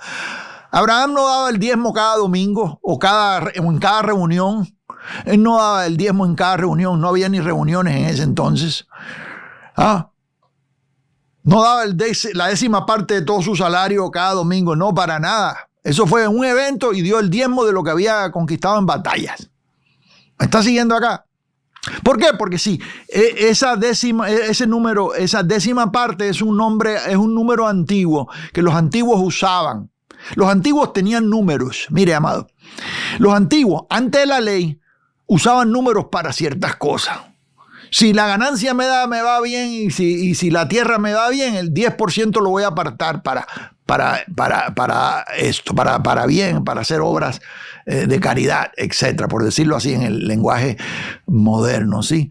Abraham no daba el diezmo cada domingo o en cada reunión. Él no daba el diezmo en cada reunión. No había ni reuniones en ese entonces. No daba la 10ª parte de todo su salario cada domingo. No, para nada. Eso fue un evento y dio el diezmo de lo que había conquistado en batallas. ¿Me está siguiendo acá? ¿Por qué? Porque sí, esa 10ª parte es un número antiguo que los antiguos usaban. Los antiguos tenían números. Mire, amado, los antiguos, antes de la ley, usaban números para ciertas cosas. Si la ganancia me va bien y si la tierra me va bien, el 10% lo voy a apartar para esto, para bien, para hacer obras de caridad, etcétera, por decirlo así en el lenguaje moderno, ¿sí?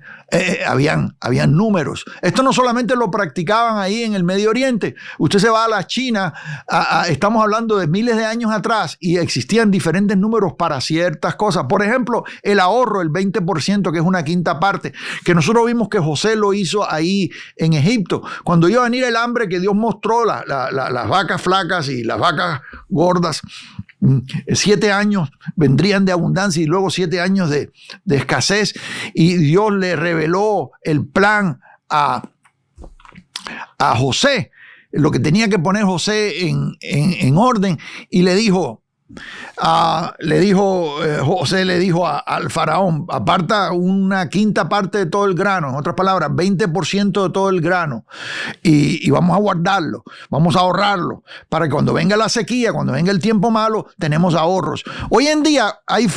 Habían números. Esto no solamente lo practicaban ahí en el Medio Oriente. Usted se va a la China, estamos hablando de miles de años atrás, y existían diferentes números para ciertas cosas. Por ejemplo, el ahorro, el 20%, que es una 1/5 parte, que nosotros vimos que José lo hizo ahí en Egipto. Cuando iba a venir el hambre, que Dios mostró las vacas flacas y las vacas gordas, 7 años vendrían de abundancia y luego 7 años de escasez, y Dios le reveló el plan a José, lo que tenía que poner José en orden, y José le dijo al faraón, aparta una 1/5 parte de todo el grano, en otras palabras, 20% de todo el grano, y vamos a guardarlo, vamos a ahorrarlo, para que cuando venga la sequía, cuando venga el tiempo malo, tenemos ahorros. Hoy en día hay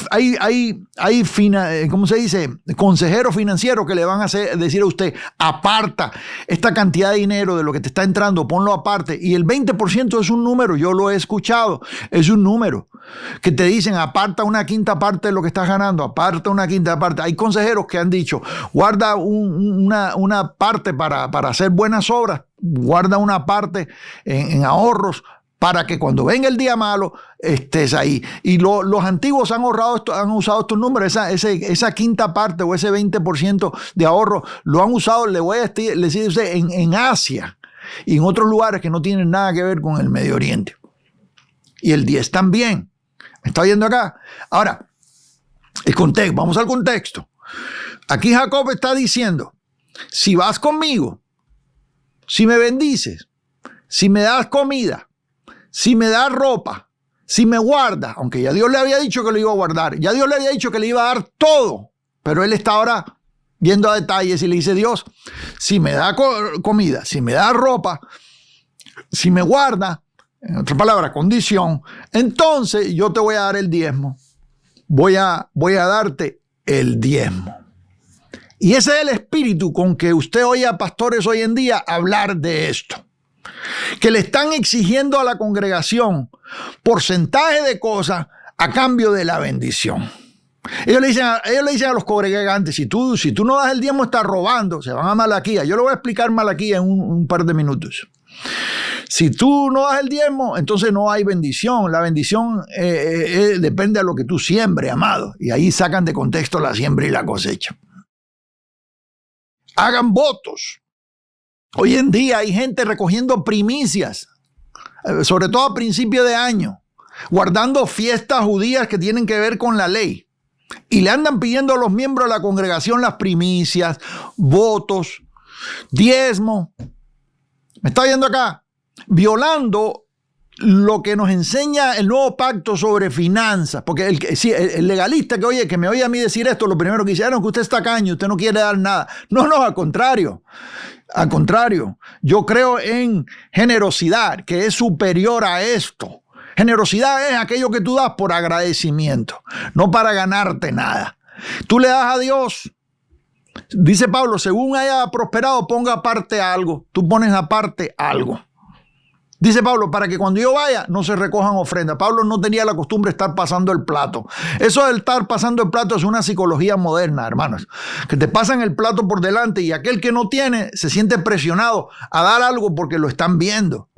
¿cómo se dice? Consejeros financieros que le van a decir a usted, aparta esta cantidad de dinero de lo que te está entrando, ponlo aparte, y el 20% es un número, yo lo he escuchado, es un número que te dicen, aparta una 1/5 parte de lo que estás ganando, aparta una 1/5 parte. Hay consejeros que han dicho, guarda una parte para hacer buenas obras, guarda una parte en ahorros, para que cuando venga el día malo estés ahí. Y los antiguos han usado estos números, esa 1/5 parte o ese 20% de ahorro lo han usado, le voy a decir a usted, en Asia y en otros lugares que no tienen nada que ver con el Medio Oriente. Y el 10 también. ¿Me está viendo acá? Ahora, el contexto, vamos al contexto. Aquí Jacob está diciendo, si vas conmigo, si me bendices, si me das comida, si me das ropa, si me guardas, aunque ya Dios le había dicho que lo iba a guardar, ya Dios le había dicho que le iba a dar todo, pero él está ahora viendo a detalles y le dice, Dios, si me da comida, si me da ropa, si me guarda, en otras palabras, condición, entonces yo te voy a dar el diezmo. Voy a darte el diezmo. Y ese es el espíritu con que usted oye a pastores hoy en día hablar de esto. Que le están exigiendo a la congregación porcentaje de cosas a cambio de la bendición. Ellos le dicen a los congregantes, si tú no das el diezmo, estás robando. Se van a Malaquías. Yo le voy a explicar Malaquías en un par de minutos. Si tú no das el diezmo, entonces no hay bendición. La bendición depende de lo que tú siembres, amado. Y ahí sacan de contexto la siembra y la cosecha. Hagan votos. Hoy en día hay gente recogiendo primicias, sobre todo a principio de año, guardando fiestas judías que tienen que ver con la ley. Y le andan pidiendo a los miembros de la congregación las primicias, votos, diezmo. ¿Me está viendo acá? Violando lo que nos enseña el nuevo pacto sobre finanzas. Porque el legalista que me oye a mí decir esto, lo primero que dice, no, que usted es tacaño, usted no quiere dar nada. No, al contrario. Al contrario, yo creo en generosidad, que es superior a esto. Generosidad es aquello que tú das por agradecimiento, no para ganarte nada. Tú le das a Dios. Dice Pablo, según haya prosperado, ponga aparte algo. Tú pones aparte algo. Dice Pablo, para que cuando yo vaya no se recojan ofrendas. Pablo no tenía la costumbre de estar pasando el plato. Eso de estar pasando el plato es una psicología moderna, hermanos. Que te pasan el plato por delante y aquel que no tiene se siente presionado a dar algo porque lo están viendo.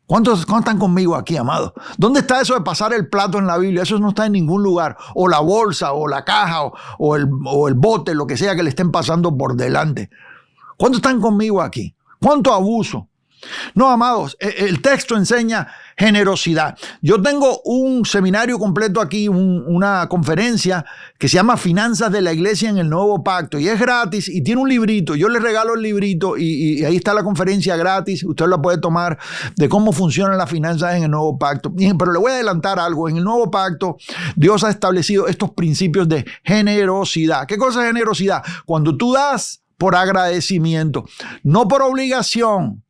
¿Cuántos están conmigo aquí, amados? ¿Dónde está eso de pasar el plato en la Biblia? Eso no está en ningún lugar. O la bolsa, o la caja, o el bote, lo que sea que le estén pasando por delante. ¿Cuántos están conmigo aquí? ¿Cuánto abuso? No, amados, el texto enseña generosidad. Yo tengo un seminario completo aquí, una conferencia que se llama Finanzas de la Iglesia en el Nuevo Pacto y es gratis y tiene un librito. Yo les regalo el librito y ahí está la conferencia gratis. Usted la puede tomar de cómo funcionan las finanzas en el Nuevo Pacto. Pero le voy a adelantar algo. En el Nuevo Pacto Dios ha establecido estos principios de generosidad. ¿Qué cosa es generosidad? Cuando tú das por agradecimiento, no por obligación.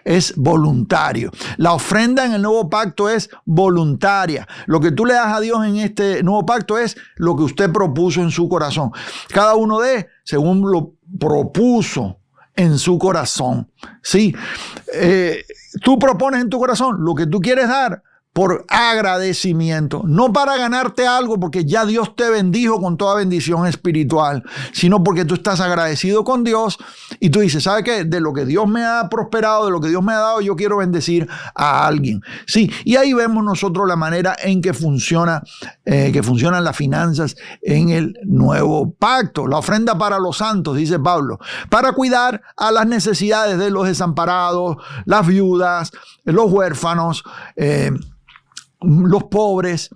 Es voluntario. La ofrenda en el nuevo pacto es voluntaria. Lo que tú le das a Dios en este nuevo pacto es lo que usted propuso en su corazón. Cada uno dé según lo propuso en su corazón. Sí, tú propones en tu corazón lo que tú quieres dar por agradecimiento, no para ganarte algo porque ya Dios te bendijo con toda bendición espiritual, sino porque tú estás agradecido con Dios y tú dices, ¿sabe qué? De lo que Dios me ha prosperado, de lo que Dios me ha dado, yo quiero bendecir a alguien. Sí, y ahí vemos nosotros la manera en que funcionan las finanzas en el nuevo pacto. La ofrenda para los santos, dice Pablo, para cuidar a las necesidades de los desamparados, las viudas, los huérfanos, los pobres,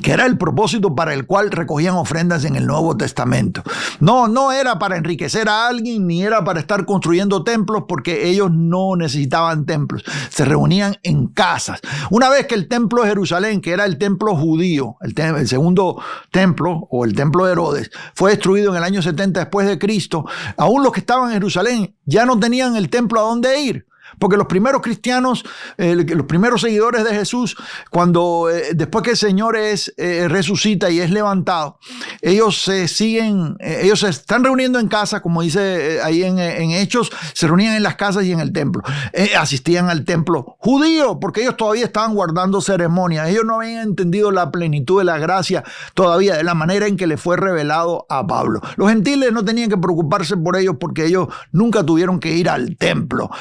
que era el propósito para el cual recogían ofrendas en el Nuevo Testamento. No era para enriquecer a alguien, ni era para estar construyendo templos, porque ellos no necesitaban templos. Se reunían en casas. Una vez que el templo de Jerusalén, que era el templo judío, el segundo templo, o el templo de Herodes, fue destruido en el año 70 después de Cristo, aún los que estaban en Jerusalén ya no tenían el templo a dónde ir. Porque los primeros cristianos, los primeros seguidores de Jesús, cuando después que el Señor resucita y es levantado, ellos se están reuniendo en casa, como dice ahí en Hechos, se reunían en las casas y en el templo. Asistían al templo judío, porque ellos todavía estaban guardando ceremonias. Ellos no habían entendido la plenitud de la gracia todavía, de la manera en que le fue revelado a Pablo. Los gentiles no tenían que preocuparse por ellos, porque ellos nunca tuvieron que ir al templo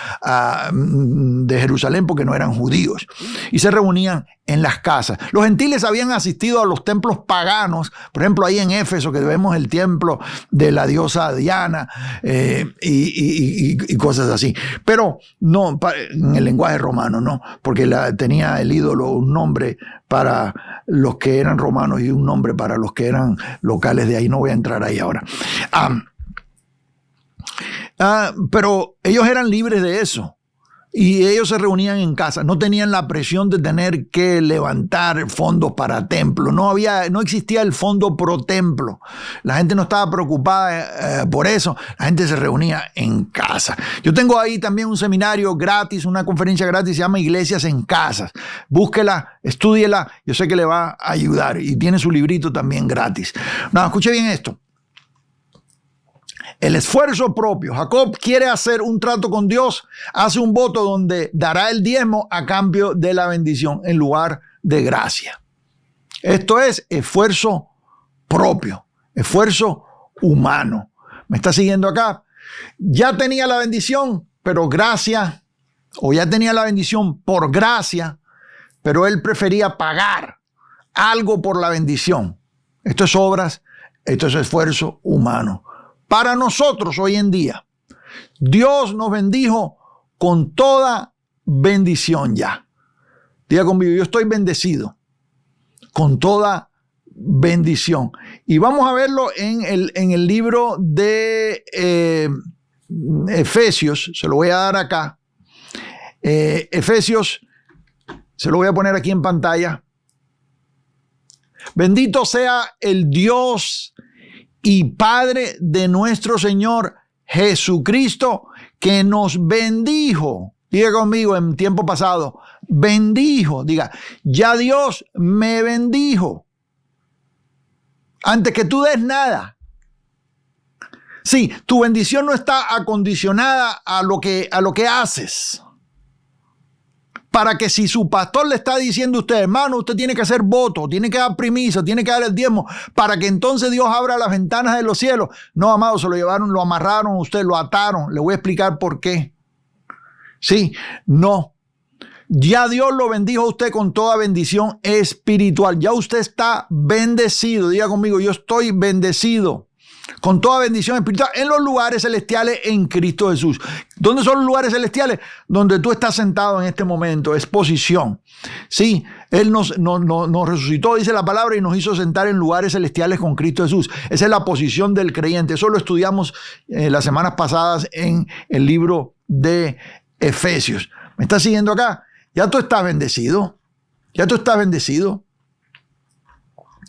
de Jerusalén porque no eran judíos y se reunían en las casas. Los gentiles habían asistido a los templos paganos, por ejemplo ahí en Éfeso que vemos el templo de la diosa Diana y cosas así, pero no en el lenguaje romano, no, porque tenía el ídolo un nombre para los que eran romanos y un nombre para los que eran locales de ahí. No voy a entrar ahí ahora. Pero ellos eran libres de eso. Y ellos se reunían en casa, no tenían la presión de tener que levantar fondos para templo, no existía el fondo pro templo, la gente no estaba preocupada por eso, la gente se reunía en casa. Yo tengo ahí también un seminario gratis, una conferencia gratis, se llama Iglesias en Casas, búsquela, estúdiela, yo sé que le va a ayudar y tiene su librito también gratis. No, escuche bien esto. El esfuerzo propio. Jacob quiere hacer un trato con Dios, hace un voto donde dará el diezmo a cambio de la bendición en lugar de gracia. Esto es esfuerzo propio, esfuerzo humano. ¿Me está siguiendo acá? Ya tenía la bendición, pero gracia o ya tenía la bendición por gracia, pero él prefería pagar algo por la bendición. Esto es obras, esto es esfuerzo humano. Para nosotros hoy en día, Dios nos bendijo con toda bendición ya. Diga conmigo, yo estoy bendecido con toda bendición. Y vamos a verlo en el libro de Efesios, se lo voy a dar acá. Efesios, se lo voy a poner aquí en pantalla. Bendito sea el Dios y Padre de nuestro Señor Jesucristo, que nos bendijo. Diga conmigo, en tiempo pasado, bendijo. Diga, ya Dios me bendijo. Antes que tú des nada. Sí, tu bendición no está acondicionada a lo que haces. Para que si su pastor le está diciendo a usted, hermano, usted tiene que hacer voto, tiene que dar primicia, tiene que dar el diezmo, para que entonces Dios abra las ventanas de los cielos. No, amado, se lo llevaron, lo amarraron a usted, lo ataron. Le voy a explicar por qué. Sí, no. Ya Dios lo bendijo a usted con toda bendición espiritual. Ya usted está bendecido. Diga conmigo, yo estoy bendecido con toda bendición espiritual en los lugares celestiales en Cristo Jesús. ¿Dónde son los lugares celestiales? Donde tú estás sentado en este momento, es posición. Sí, Él nos resucitó, dice la palabra, y nos hizo sentar en lugares celestiales con Cristo Jesús. Esa es la posición del creyente. Eso lo estudiamos las semanas pasadas en el libro de Efesios. ¿Me estás siguiendo acá? Ya tú estás bendecido. Ya tú estás bendecido.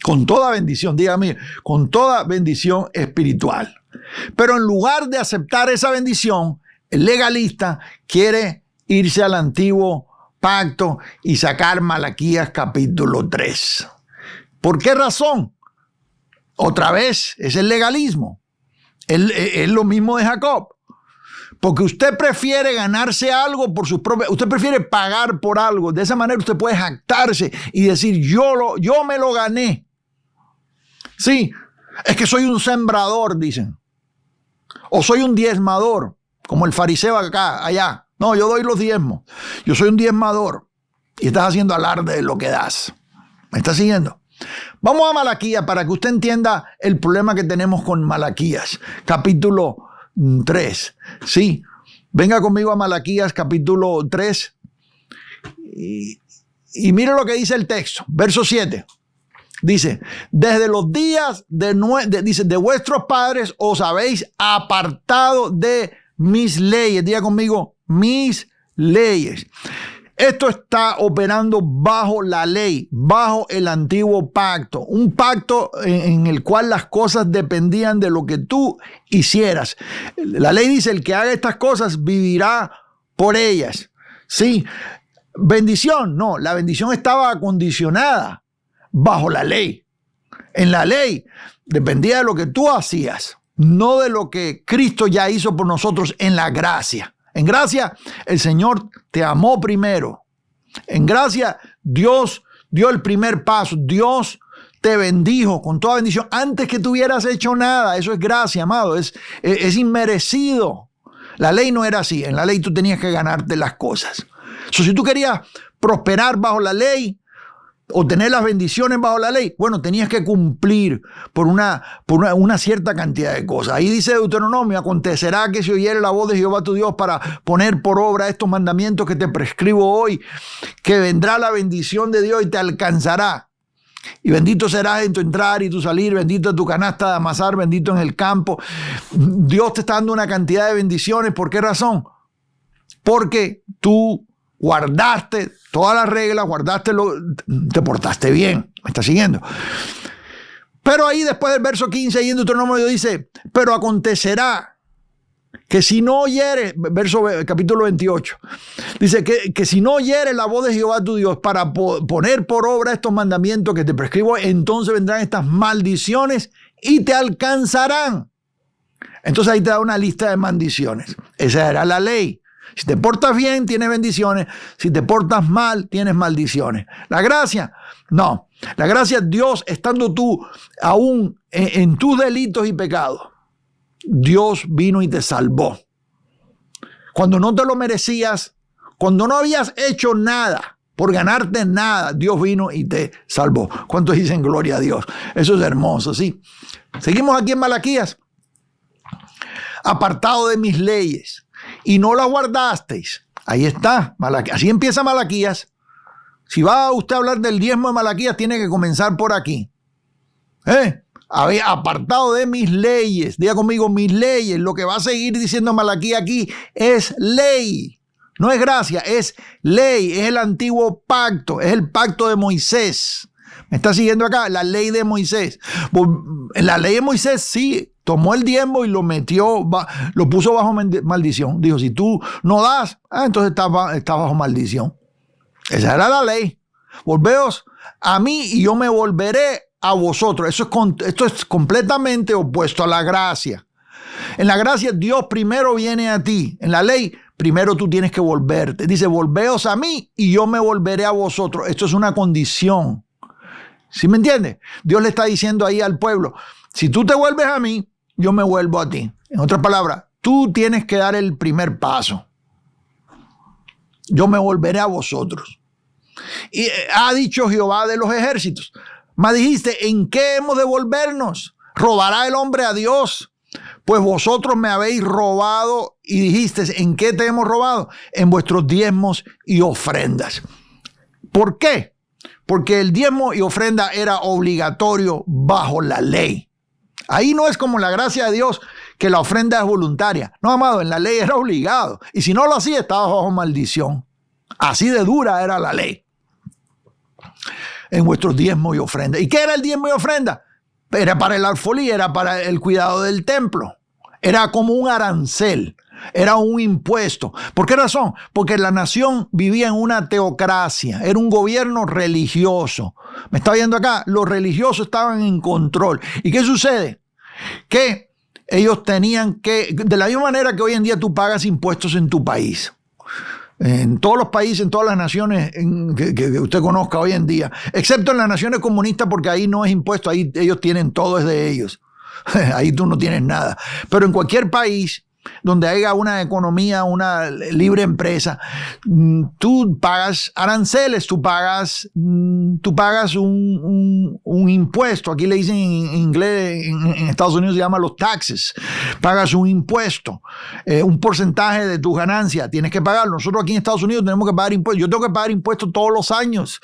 Con toda bendición, dígame, con toda bendición espiritual. Pero en lugar de aceptar esa bendición, el legalista quiere irse al antiguo pacto y sacar Malaquías capítulo 3. ¿Por qué razón? Otra vez, es el legalismo. Es lo mismo de Jacob. Porque usted prefiere ganarse algo por sus propias, usted prefiere pagar por algo. De esa manera usted puede jactarse y decir, yo me lo gané. Sí, es que soy un sembrador, dicen. O soy un diezmador, como el fariseo allá. No, yo doy los diezmos. Yo soy un diezmador. Y estás haciendo alarde de lo que das. ¿Me está siguiendo? Vamos a Malaquías para que usted entienda el problema que tenemos con Malaquías. Capítulo 3. Sí, venga conmigo a Malaquías capítulo 3. Y mire lo que dice el texto. Verso 7. Dice, desde los días de vuestros padres os habéis apartado de mis leyes. Diga conmigo, mis leyes. Esto está operando bajo la ley, bajo el antiguo pacto. Un pacto en el cual las cosas dependían de lo que tú hicieras. La ley dice, el que haga estas cosas vivirá por ellas. Sí, bendición, no, la bendición estaba acondicionada bajo la ley. En la ley dependía de lo que tú hacías, no de lo que Cristo ya hizo por nosotros en la gracia. En gracia, el Señor te amó primero. En gracia, Dios dio el primer paso. Dios te bendijo con toda bendición antes que tú hubieras hecho nada. Eso es gracia, amado. Es inmerecido. La ley no era así. En la ley tú tenías que ganarte las cosas. Si tú querías prosperar bajo la ley, o tener las bendiciones bajo la ley, bueno, tenías que cumplir por una cierta cantidad de cosas. Ahí dice Deuteronomio, acontecerá que si oyere la voz de Jehová tu Dios para poner por obra estos mandamientos que te prescribo hoy, que vendrá la bendición de Dios y te alcanzará. Y bendito serás en tu entrar y tu salir, bendito es tu canasta de amasar, bendito en el campo. Dios te está dando una cantidad de bendiciones. ¿Por qué razón? Porque tú guardaste todas las reglas, te portaste bien. ¿Me está siguiendo? Pero ahí después del verso 15, ahí en Deuteronomio dice, pero acontecerá que si no oyeres, capítulo 28, dice que si no oyeres la voz de Jehová tu Dios para poner por obra estos mandamientos que te prescribo, entonces vendrán estas maldiciones y te alcanzarán. Entonces ahí te da una lista de maldiciones. Esa era la ley. Si te portas bien, tienes bendiciones. Si te portas mal, tienes maldiciones. La gracia, no. La gracia es Dios, estando tú aún en tus delitos y pecados. Dios vino y te salvó. Cuando no te lo merecías, cuando no habías hecho nada, por ganarte nada, Dios vino y te salvó. ¿Cuántos dicen gloria a Dios? Eso es hermoso, ¿sí? Seguimos aquí en Malaquías. Apartado de mis leyes y no las guardasteis. Ahí está, así empieza Malaquías. Si va usted a hablar del diezmo de Malaquías, tiene que comenzar por aquí. Había apartado de mis leyes. Diga conmigo, mis leyes. Lo que va a seguir diciendo Malaquías aquí es ley. No es gracia, es ley. Es el antiguo pacto. Es el pacto de Moisés. ¿Me está siguiendo acá? La ley de Moisés. La ley de Moisés sí tomó el diezmo y lo metió, lo puso bajo maldición. Dijo, si tú no das, entonces estás bajo maldición. Esa era la ley. Volveos a mí y yo me volveré a vosotros. Esto es completamente opuesto a la gracia. En la gracia Dios primero viene a ti. En la ley primero tú tienes que volverte. Dice, volveos a mí y yo me volveré a vosotros. Esto es una condición. ¿Sí me entiende? Dios le está diciendo ahí al pueblo, si tú te vuelves a mí, yo me vuelvo a ti. En otras palabras, tú tienes que dar el primer paso. Yo me volveré a vosotros. Y ha dicho Jehová de los ejércitos. Mas dijiste, ¿en qué hemos de volvernos? ¿Robará el hombre a Dios? Pues vosotros me habéis robado. Y dijiste, ¿en qué te hemos robado? En vuestros diezmos y ofrendas. ¿Por qué? Porque el diezmo y ofrenda era obligatorio bajo la ley. Ahí no es como la gracia de Dios, que la ofrenda es voluntaria. No, amado, en la ley era obligado. Y si no lo hacía, estaba bajo maldición. Así de dura era la ley. En vuestros diezmos y ofrendas. ¿Y qué era el diezmo y ofrenda? Era para el alfolí, era para el cuidado del templo. Era como un arancel. Era un impuesto. ¿Por qué razón? Porque la nación vivía en una teocracia. Era un gobierno religioso. ¿Me está viendo acá? Los religiosos estaban en control. ¿Y qué sucede? Que ellos tenían que, de la misma manera que hoy en día tú pagas impuestos en tu país, en todos los países, en todas las naciones que usted conozca hoy en día, excepto en las naciones comunistas, porque ahí no es impuesto, ahí ellos tienen todo, es de ellos. Ahí tú no tienes nada. Pero en cualquier país donde haya una economía, una libre empresa, tú pagas aranceles, tú pagas un impuesto. Aquí le dicen en inglés, en Estados Unidos se llama los taxes. Pagas un impuesto, un porcentaje de tus ganancias, tienes que pagarlo. Nosotros aquí en Estados Unidos tenemos que pagar impuestos. Yo tengo que pagar impuestos todos los años.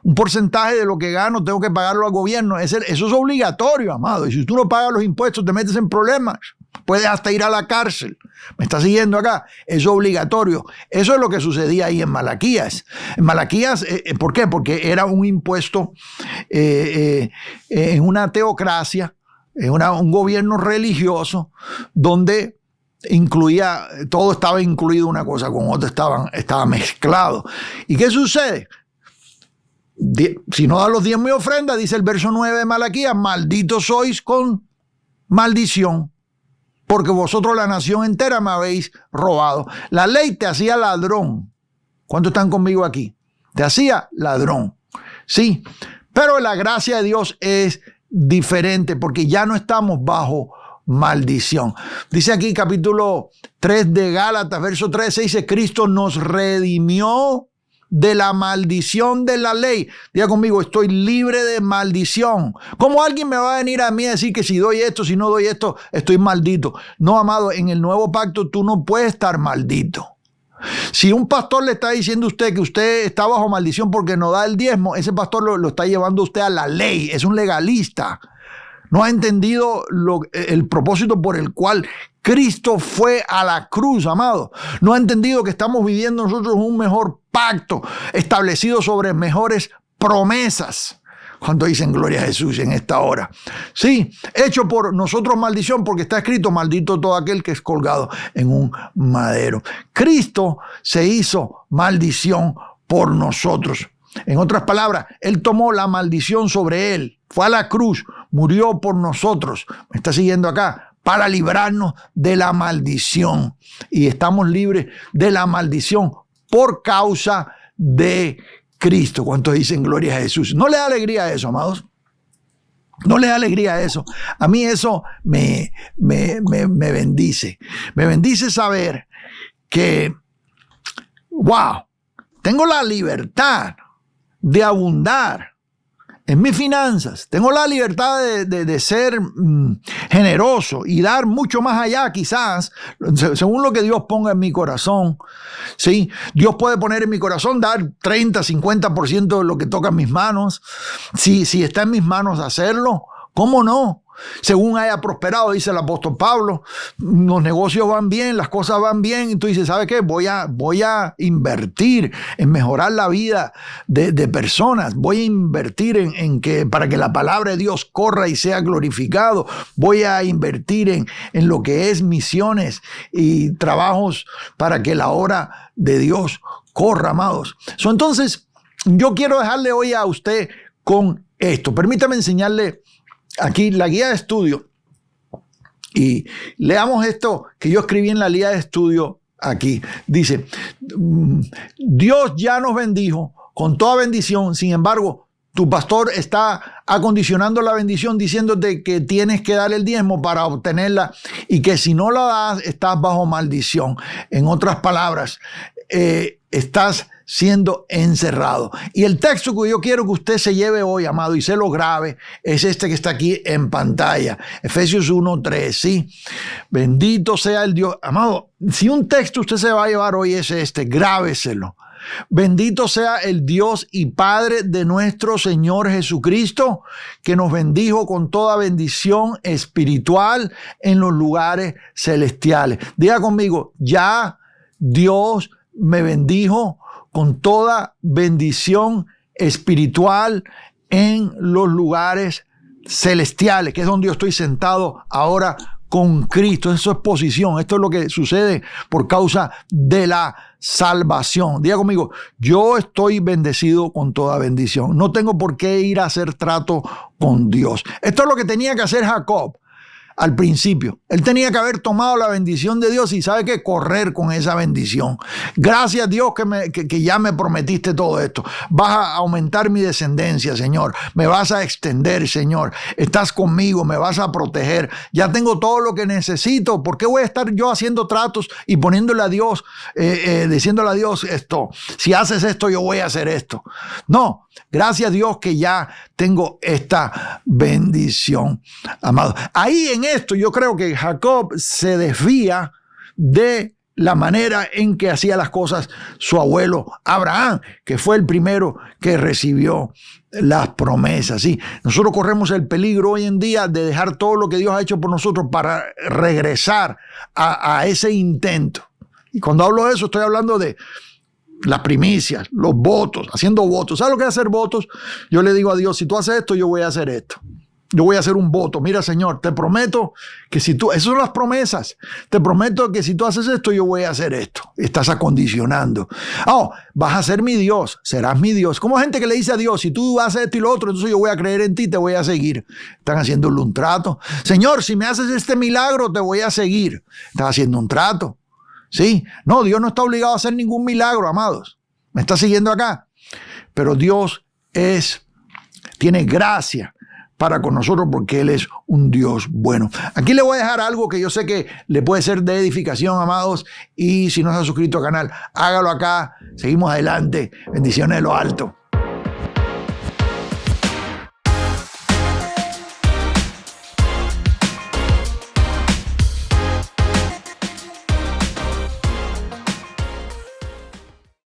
Un porcentaje de lo que gano tengo que pagarlo al gobierno. Eso es obligatorio, amado. Y si tú no pagas los impuestos, te metes en problemas. Puedes hasta ir a la cárcel. ¿Me está siguiendo acá? Es obligatorio. Eso es lo que sucedía ahí en Malaquías. En Malaquías, ¿por qué? Porque era un impuesto en una teocracia, en un gobierno religioso, donde incluía, todo estaba incluido una cosa con otra, estaba mezclado. ¿Y qué sucede? Si no da los diezmos y ofrendas, dice el verso 9 de Malaquías, malditos sois con maldición, porque vosotros la nación entera me habéis robado. La ley te hacía ladrón. ¿Cuántos están conmigo aquí? Te hacía ladrón. Sí, pero la gracia de Dios es diferente, porque ya no estamos bajo maldición. Dice aquí capítulo 3 de Gálatas, verso 13, dice, Cristo nos redimió de la maldición de la ley. Diga conmigo, estoy libre de maldición. ¿Cómo alguien me va a venir a mí a decir que si doy esto, si no doy esto, estoy maldito? No, amado, en el nuevo pacto tú no puedes estar maldito. Si un pastor le está diciendo a usted que usted está bajo maldición porque no da el diezmo, ese pastor lo está llevando a usted a la ley. Es un legalista. No ha entendido el propósito por el cual Cristo fue a la cruz, amado. No ha entendido que estamos viviendo nosotros un mejor pacto establecido sobre mejores promesas. ¿Cuánto dicen gloria a Jesús en esta hora? Sí, hecho por nosotros maldición, porque está escrito, maldito todo aquel que es colgado en un madero. Cristo se hizo maldición por nosotros. En otras palabras, Él tomó la maldición sobre Él, fue a la cruz, murió por nosotros. ¿Me está siguiendo acá? Para librarnos de la maldición. Y estamos libres de la maldición por causa de Cristo. ¿Cuántos dicen gloria a Jesús? ¿No le da alegría eso, amados? ¿No le da alegría eso? A mí eso me bendice. Me bendice saber que wow, tengo la libertad de abundar en mis finanzas, tengo la libertad de ser generoso y dar mucho más allá, quizás, según lo que Dios ponga en mi corazón. ¿Sí? Dios puede poner en mi corazón dar 30, 50% de lo que toca en mis manos. Si está en mis manos hacerlo, ¿cómo no? Según haya prosperado, dice el apóstol Pablo, los negocios van bien, las cosas van bien, y tú dices, ¿sabe qué? Voy a invertir en mejorar la vida de personas, voy a invertir para que la palabra de Dios corra y sea glorificado, voy a invertir en lo que es misiones y trabajos para que la obra de Dios corra, amados. Entonces, yo quiero dejarle hoy a usted con esto. Permítame enseñarle aquí la guía de estudio, y leamos esto que yo escribí en la guía de estudio aquí. Dice, Dios ya nos bendijo con toda bendición, sin embargo, tu pastor está acondicionando la bendición diciéndote que tienes que dar el diezmo para obtenerla y que si no la das, estás bajo maldición. En otras palabras, estás siendo encerrado. Y el texto que yo quiero que usted se lleve hoy, amado, y se lo grabe, es este que está aquí en pantalla. Efesios 1:3, ¿sí? Bendito sea el Dios. Amado, si un texto usted se va a llevar hoy es este, grábeselo. Bendito sea el Dios y Padre de nuestro Señor Jesucristo, que nos bendijo con toda bendición espiritual en los lugares celestiales. Diga conmigo, ya Dios me bendijo con toda bendición espiritual en los lugares celestiales, que es donde yo estoy sentado ahora con Cristo. Eso es posición. Esto es lo que sucede por causa de la salvación. Diga conmigo, yo estoy bendecido con toda bendición. No tengo por qué ir a hacer trato con Dios. Esto es lo que tenía que hacer Jacob al principio. Él tenía que haber tomado la bendición de Dios y sabe que correr con esa bendición. Gracias Dios que ya me prometiste todo esto. Vas a aumentar mi descendencia, Señor. Me vas a extender, Señor. Estás conmigo, me vas a proteger. Ya tengo todo lo que necesito. ¿Por qué voy a estar yo haciendo tratos y poniéndole a Dios, diciéndole a Dios esto? Si haces esto, yo voy a hacer esto. No. Gracias a Dios que ya tengo esta bendición, amado. Ahí en esto yo creo que Jacob se desvía de la manera en que hacía las cosas su abuelo Abraham, que fue el primero que recibió las promesas. ¿Sí? Nosotros corremos el peligro hoy en día de dejar todo lo que Dios ha hecho por nosotros para regresar a ese intento. Y cuando hablo de eso estoy hablando de las primicias, los votos, haciendo votos. ¿Sabes lo que es hacer votos? Yo le digo a Dios, si tú haces esto, yo voy a hacer esto. Yo voy a hacer un voto. Mira, Señor, te prometo que si tú... Esas son las promesas. Te prometo que si tú haces esto, yo voy a hacer esto. Estás acondicionando. Oh, vas a ser mi Dios. Serás mi Dios. Como gente que le dice a Dios, si tú haces esto y lo otro, entonces yo voy a creer en ti, te voy a seguir. Están haciéndole un trato. Señor, si me haces este milagro, te voy a seguir. Estás haciendo un trato. ¿Sí? No, Dios no está obligado a hacer ningún milagro, amados. ¿Me está siguiendo acá? Pero Dios tiene gracia para con nosotros porque Él es un Dios bueno. Aquí le voy a dejar algo que yo sé que le puede ser de edificación, amados. Y si no se ha suscrito al canal, hágalo acá. Seguimos adelante. Bendiciones de lo alto.